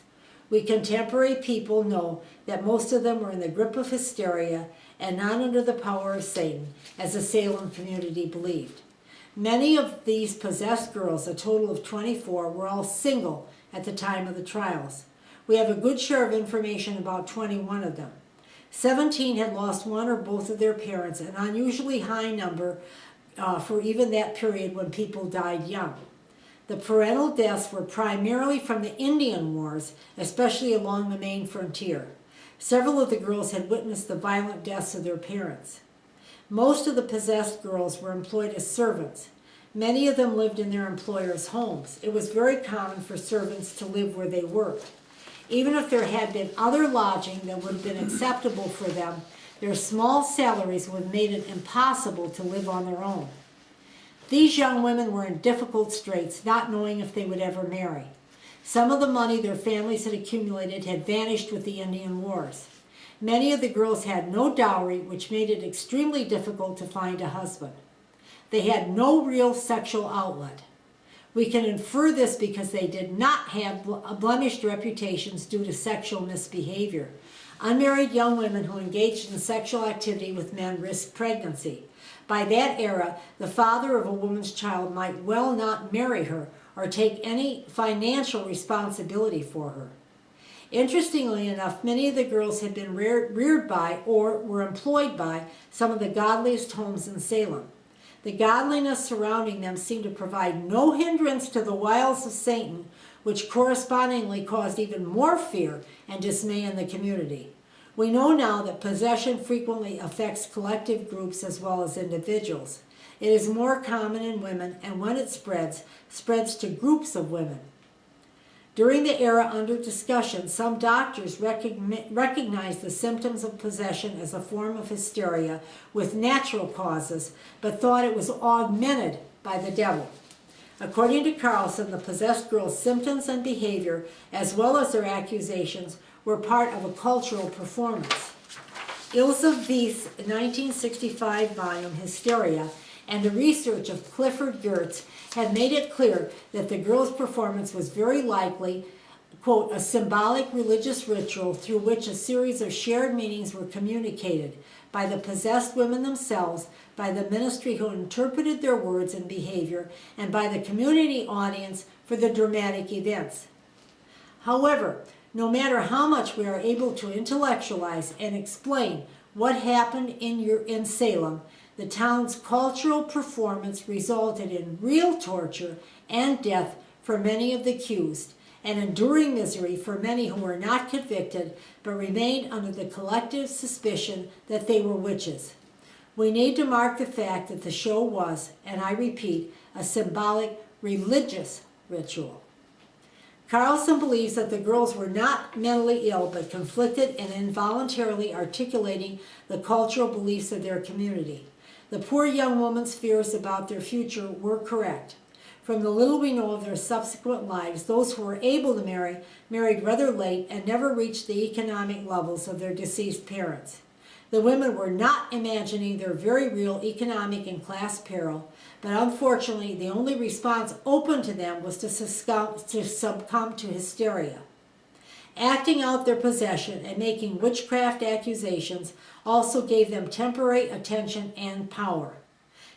A: We contemporary people know that most of them were in the grip of hysteria and not under the power of Satan, as the Salem community believed. Many of these possessed girls, a total of 24, were all single at the time of the trials. We have a good share of information about 21 of them. 17 had lost one or both of their parents, an unusually high number for even that period when people died young. The parental deaths were primarily from the Indian Wars, especially along the Maine frontier. Several of the girls had witnessed the violent deaths of their parents. Most of the possessed girls were employed as servants. Many of them lived in their employers' homes. It was very common for servants to live where they worked. Even if there had been other lodging that would have been acceptable for them, their small salaries would have made it impossible to live on their own. These young women were in difficult straits, not knowing if they would ever marry. Some of the money their families had accumulated had vanished with the Indian Wars. Many of the girls had no dowry, which made it extremely difficult to find a husband. They had no real sexual outlet. We can infer this because they did not have blemished reputations due to sexual misbehavior. Unmarried young women who engaged in sexual activity with men risked pregnancy. By that era, the father of a woman's child might well not marry her or take any financial responsibility for her. Interestingly enough, many of the girls had been reared by or were employed by some of the godliest homes in Salem. The godliness surrounding them seemed to provide no hindrance to the wiles of Satan, which correspondingly caused even more fear and dismay in the community. We know now that possession frequently affects collective groups as well as individuals. It is more common in women, and when it spreads to groups of women. During the era under discussion, some doctors recognized the symptoms of possession as a form of hysteria with natural causes, but thought it was augmented by the devil. According to Carlson, the possessed girls' symptoms and behavior, as well as their accusations, were part of a cultural performance. Ilse Wies's 1965 volume, Hysteria, and the research of Clifford Geertz had made it clear that the girls' performance was very likely, quote, a symbolic religious ritual through which a series of shared meanings were communicated by the possessed women themselves, by the ministry who interpreted their words and behavior, and by the community audience for the dramatic events. However, no matter how much we are able to intellectualize and explain what happened in Salem, the town's cultural performance resulted in real torture and death for many of the accused, and enduring misery for many who were not convicted but remained under the collective suspicion that they were witches. We need to mark the fact that the show was, and I repeat, a symbolic religious ritual. Carlson believes that the girls were not mentally ill but conflicted and involuntarily articulating the cultural beliefs of their community. The poor young woman's fears about their future were correct. From the little we know of their subsequent lives, those who were able to marry married rather late and never reached the economic levels of their deceased parents. The women were not imagining their very real economic and class peril, but unfortunately the only response open to them was to succumb to hysteria. Acting out their possession and making witchcraft accusations also gave them temporary attention and power.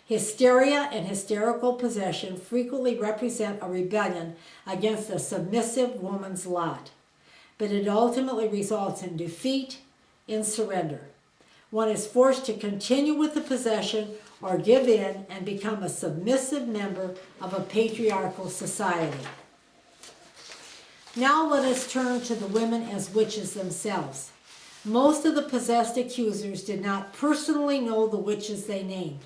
A: Hysteria and hysterical possession frequently represent a rebellion against a submissive woman's lot, but it ultimately results in defeat, in surrender. One is forced to continue with the possession or give in and become a submissive member of a patriarchal society. Now let us turn to the women as witches themselves. Most of the possessed accusers did not personally know the witches they named.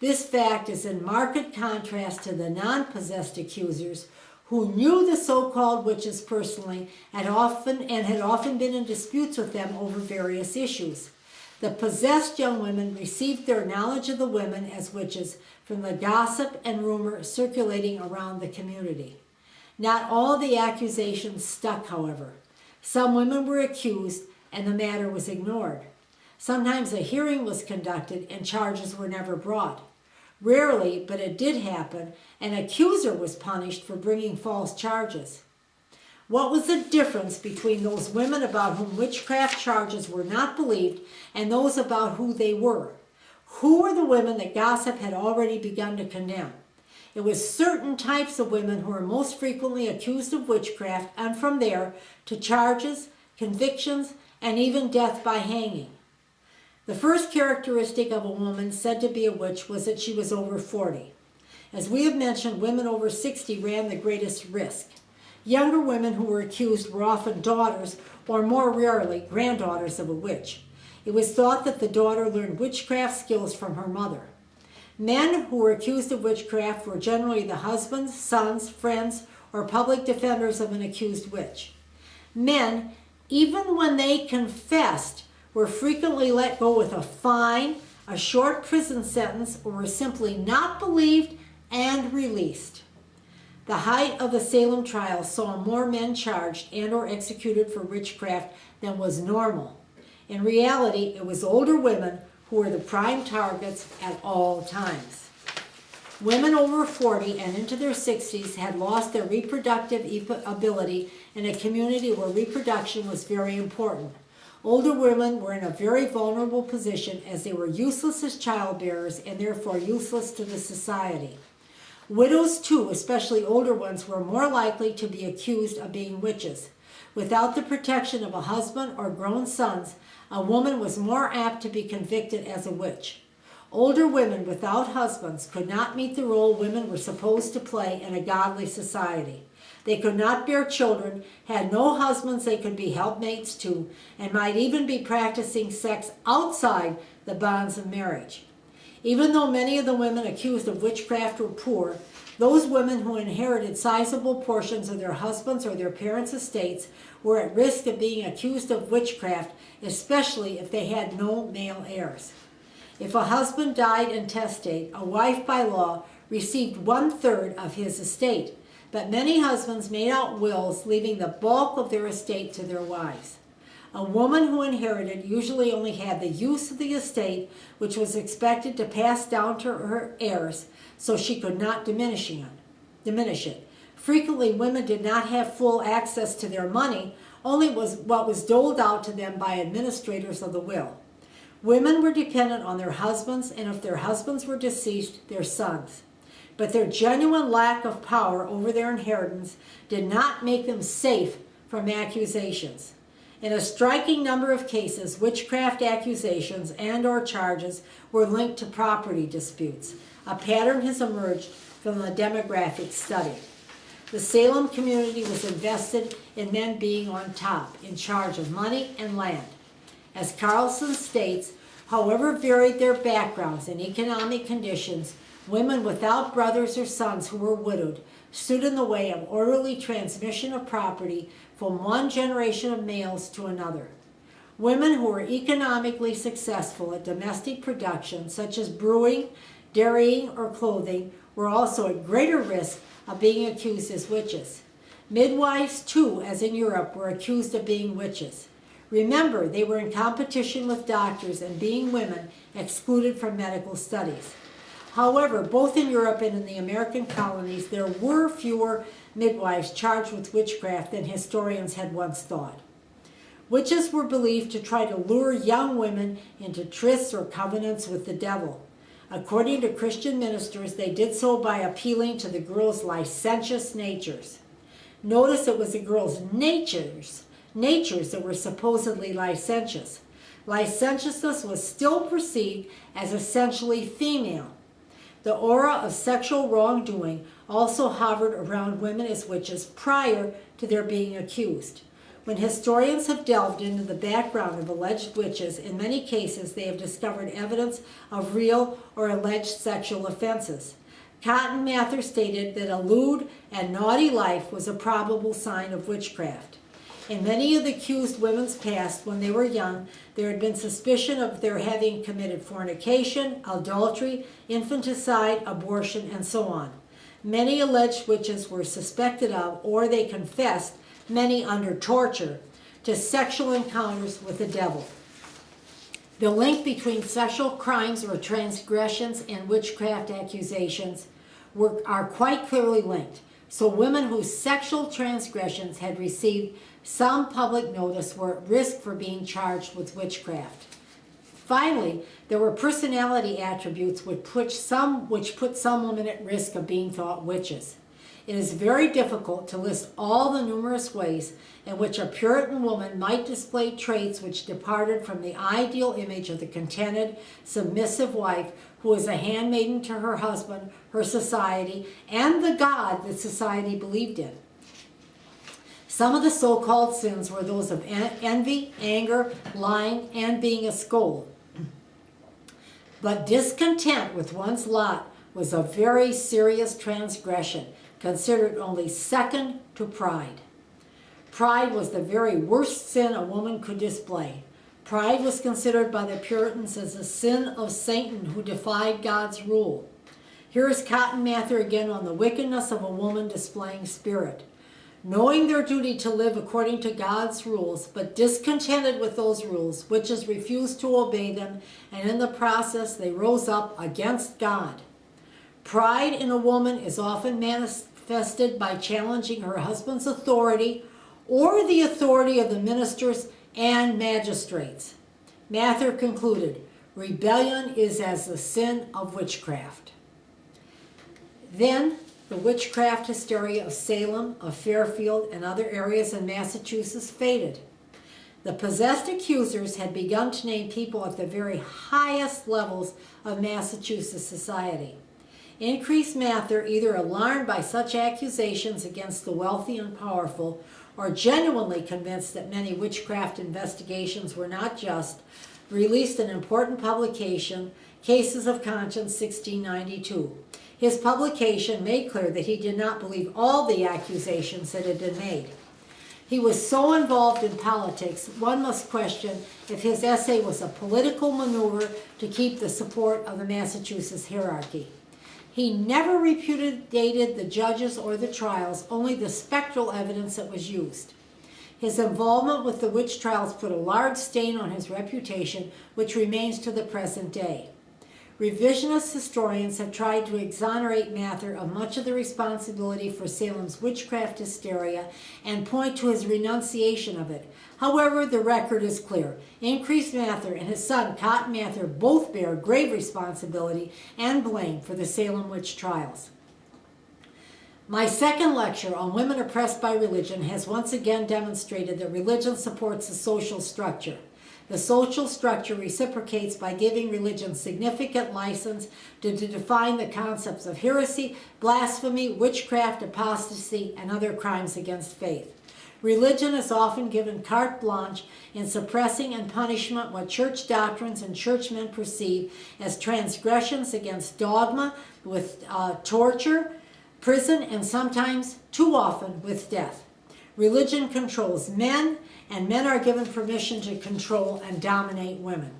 A: This fact is in marked contrast to the non-possessed accusers who knew the so-called witches personally and had often been in disputes with them over various issues. The possessed young women received their knowledge of the women as witches from the gossip and rumor circulating around the community. Not all the accusations stuck, however. Some women were accused and the matter was ignored. Sometimes a hearing was conducted and charges were never brought. Rarely, but it did happen, an accuser was punished for bringing false charges. What was the difference between those women about whom witchcraft charges were not believed and those about who they were? Who were the women that gossip had already begun to condemn? It was certain types of women who were most frequently accused of witchcraft, and from there to charges, convictions, and even death by hanging. The first characteristic of a woman said to be a witch was that she was over 40. As we have mentioned, women over 60 ran the greatest risk. Younger women who were accused were often daughters, or more rarely, granddaughters of a witch. It was thought that the daughter learned witchcraft skills from her mother. Men who were accused of witchcraft were generally the husbands, sons, friends, or public defenders of an accused witch. Men, even when they confessed, were frequently let go with a fine, a short prison sentence, or were simply not believed and released. The height of the Salem trial saw more men charged and or executed for witchcraft than was normal. In reality, it was older women who were the prime targets at all times. Women over 40 and into their 60s had lost their reproductive ability in a community where reproduction was very important. Older women were in a very vulnerable position as they were useless as childbearers and therefore useless to the society. Widows, too, especially older ones, were more likely to be accused of being witches. Without the protection of a husband or grown sons, a woman was more apt to be convicted as a witch. Older women without husbands could not meet the role women were supposed to play in a godly society. They could not bear children, had no husbands they could be helpmates to, and might even be practicing sex outside the bonds of marriage. Even though many of the women accused of witchcraft were poor, those women who inherited sizable portions of their husbands' or their parents' estates were at risk of being accused of witchcraft, especially if they had no male heirs. If a husband died intestate, a wife by law received 1/3 of his estate, but many husbands made out wills leaving the bulk of their estate to their wives. A woman who inherited usually only had the use of the estate, which was expected to pass down to her heirs, so she could not diminish it. Frequently, women did not have full access to their money, only what was doled out to them by administrators of the will. Women were dependent on their husbands, and if their husbands were deceased, their sons. But their genuine lack of power over their inheritance did not make them safe from accusations. In a striking number of cases, witchcraft accusations and or charges were linked to property disputes. A pattern has emerged from the demographic study. The Salem community was invested in men being on top, in charge of money and land. As Carlson states, however varied their backgrounds and economic conditions, women without brothers or sons who were widowed stood in the way of orderly transmission of property from one generation of males to another. Women who were economically successful at domestic production, such as brewing, dairying, or clothing, were also at greater risk of being accused as witches. Midwives, too, as in Europe, were accused of being witches. Remember, they were in competition with doctors and, being women, excluded from medical studies. However, both in Europe and in the American colonies, there were fewer midwives charged with witchcraft than historians had once thought. Witches were believed to try to lure young women into trysts or covenants with the devil. According to Christian ministers, they did so by appealing to the girls' licentious natures. Notice it was the girls' natures that were supposedly licentious. Licentiousness was still perceived as essentially female. The aura of sexual wrongdoing also hovered around women as witches prior to their being accused. When historians have delved into the background of alleged witches, in many cases they have discovered evidence of real or alleged sexual offenses. Cotton Mather stated that a lewd and naughty life was a probable sign of witchcraft. In many of the accused women's past, when they were young, there had been suspicion of their having committed fornication, adultery, infanticide, abortion, and so on. Many alleged witches were suspected of, or they confessed, many under torture, to sexual encounters with the devil. The link between sexual crimes or transgressions and witchcraft accusations are quite clearly linked. So women whose sexual transgressions had received some public notice were at risk for being charged with witchcraft. Finally, there were personality attributes which put some women at risk of being thought witches. It is very difficult to list all the numerous ways in which a Puritan woman might display traits which departed from the ideal image of the contented, submissive wife who is a handmaiden to her husband, her society, and the God that society believed in. Some of the so-called sins were those of envy, anger, lying, and being a scold. But discontent with one's lot was a very serious transgression, considered only second to pride. Pride was the very worst sin a woman could display. Pride was considered by the Puritans as a sin of Satan who defied God's rule. Here is Cotton Mather again on the wickedness of a woman displaying spirit. Knowing their duty to live according to God's rules, but discontented with those rules, witches refused to obey them, and in the process they rose up against God. Pride in a woman is often manifested by challenging her husband's authority or the authority of the ministers and magistrates. Mather concluded, rebellion is as the sin of witchcraft. Then, the witchcraft hysteria of Salem, of Fairfield, and other areas in Massachusetts faded. The possessed accusers had begun to name people at the very highest levels of Massachusetts society. Increased Mather, either alarmed by such accusations against the wealthy and powerful, or genuinely convinced that many witchcraft investigations were not just, released an important publication, Cases of Conscience, 1692. His publication made clear that he did not believe all the accusations that had been made. He was so involved in politics, one must question if his essay was a political maneuver to keep the support of the Massachusetts hierarchy. He never repudiated the judges or the trials, only the spectral evidence that was used. His involvement with the witch trials put a large stain on his reputation, which remains to the present day. Revisionist historians have tried to exonerate Mather of much of the responsibility for Salem's witchcraft hysteria and point to his renunciation of it. However, the record is clear. Increased Mather and his son Cotton Mather both bear grave responsibility and blame for the Salem witch trials. My second lecture on women oppressed by religion has once again demonstrated that religion supports the social structure. The social structure reciprocates by giving religion significant license to define the concepts of heresy, blasphemy, witchcraft, apostasy, and other crimes against faith. Religion is often given carte blanche in suppressing and punishment what church doctrines and churchmen perceive as transgressions against dogma, with torture, prison, and sometimes, too often, with death. Religion controls men, and men are given permission to control and dominate women.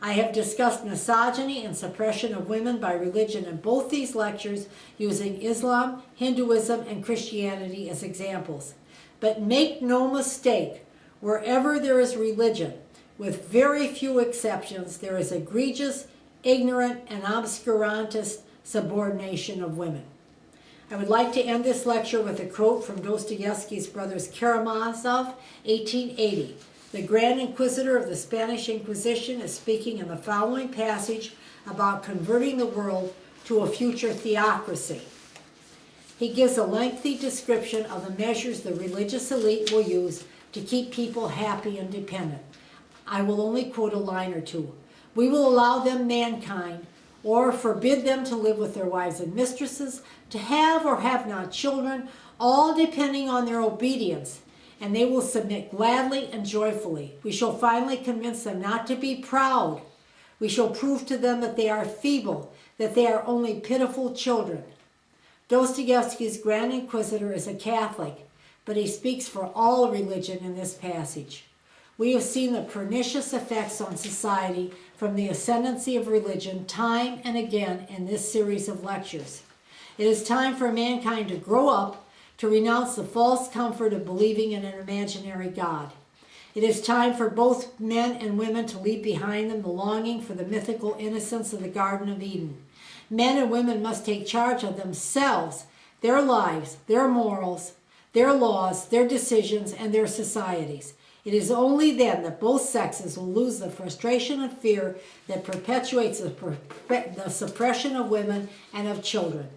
A: I have discussed misogyny and suppression of women by religion in both these lectures using Islam, Hinduism, and Christianity as examples. But make no mistake, wherever there is religion, with very few exceptions, there is egregious, ignorant, and obscurantist subordination of women. I would like to end this lecture with a quote from Dostoevsky's Brothers Karamazov, 1880. The Grand Inquisitor of the Spanish Inquisition is speaking in the following passage about converting the world to a future theocracy. He gives a lengthy description of the measures the religious elite will use to keep people happy and dependent. I will only quote a line or two. We will allow them mankind, or forbid them to live with their wives and mistresses, to have or have not children, all depending on their obedience, and they will submit gladly and joyfully. We shall finally convince them not to be proud. We shall prove to them that they are feeble, that they are only pitiful children. Dostoevsky's Grand Inquisitor is a Catholic, but he speaks for all religion in this passage. We have seen the pernicious effects on society from the ascendancy of religion time and again in this series of lectures. It is time for mankind to grow up, to renounce the false comfort of believing in an imaginary God. It is time for both men and women to leave behind them the longing for the mythical innocence of the Garden of Eden. Men and women must take charge of themselves, their lives, their morals, their laws, their decisions, and their societies. It is only then that both sexes will lose the frustration and fear that perpetuates the suppression of women and of children.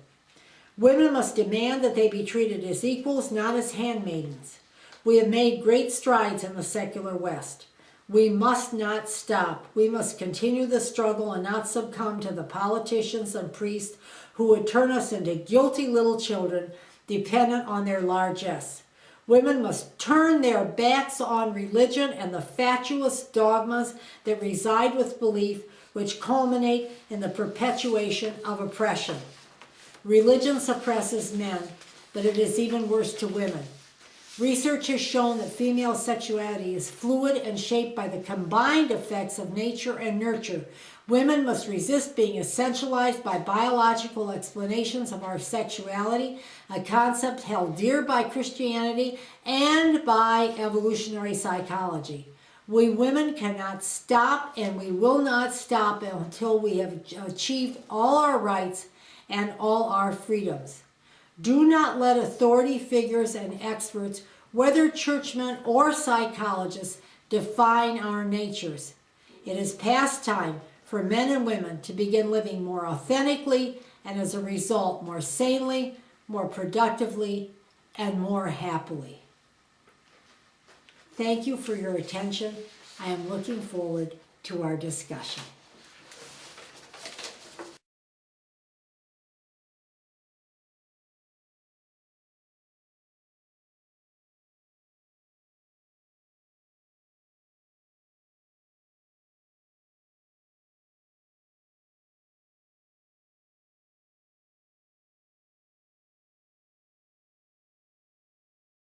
A: Women must demand that they be treated as equals, not as handmaidens. We have made great strides in the secular West. We must not stop. We must continue the struggle and not succumb to the politicians and priests who would turn us into guilty little children dependent on their largesse. Women must turn their backs on religion and the fatuous dogmas that reside with belief, which culminate in the perpetuation of oppression. Religion suppresses men, but it is even worse to women. Research has shown that female sexuality is fluid and shaped by the combined effects of nature and nurture. Women must resist being essentialized by biological explanations of our sexuality, a concept held dear by Christianity and by evolutionary psychology. We women cannot stop, and we will not stop until we have achieved all our rights and all our freedoms. Do not let authority figures and experts, whether churchmen or psychologists, define our natures. It is past time for men and women to begin living more authentically and, as a result, more sanely, more productively, and more happily. Thank you for your attention. I am looking forward to our discussion.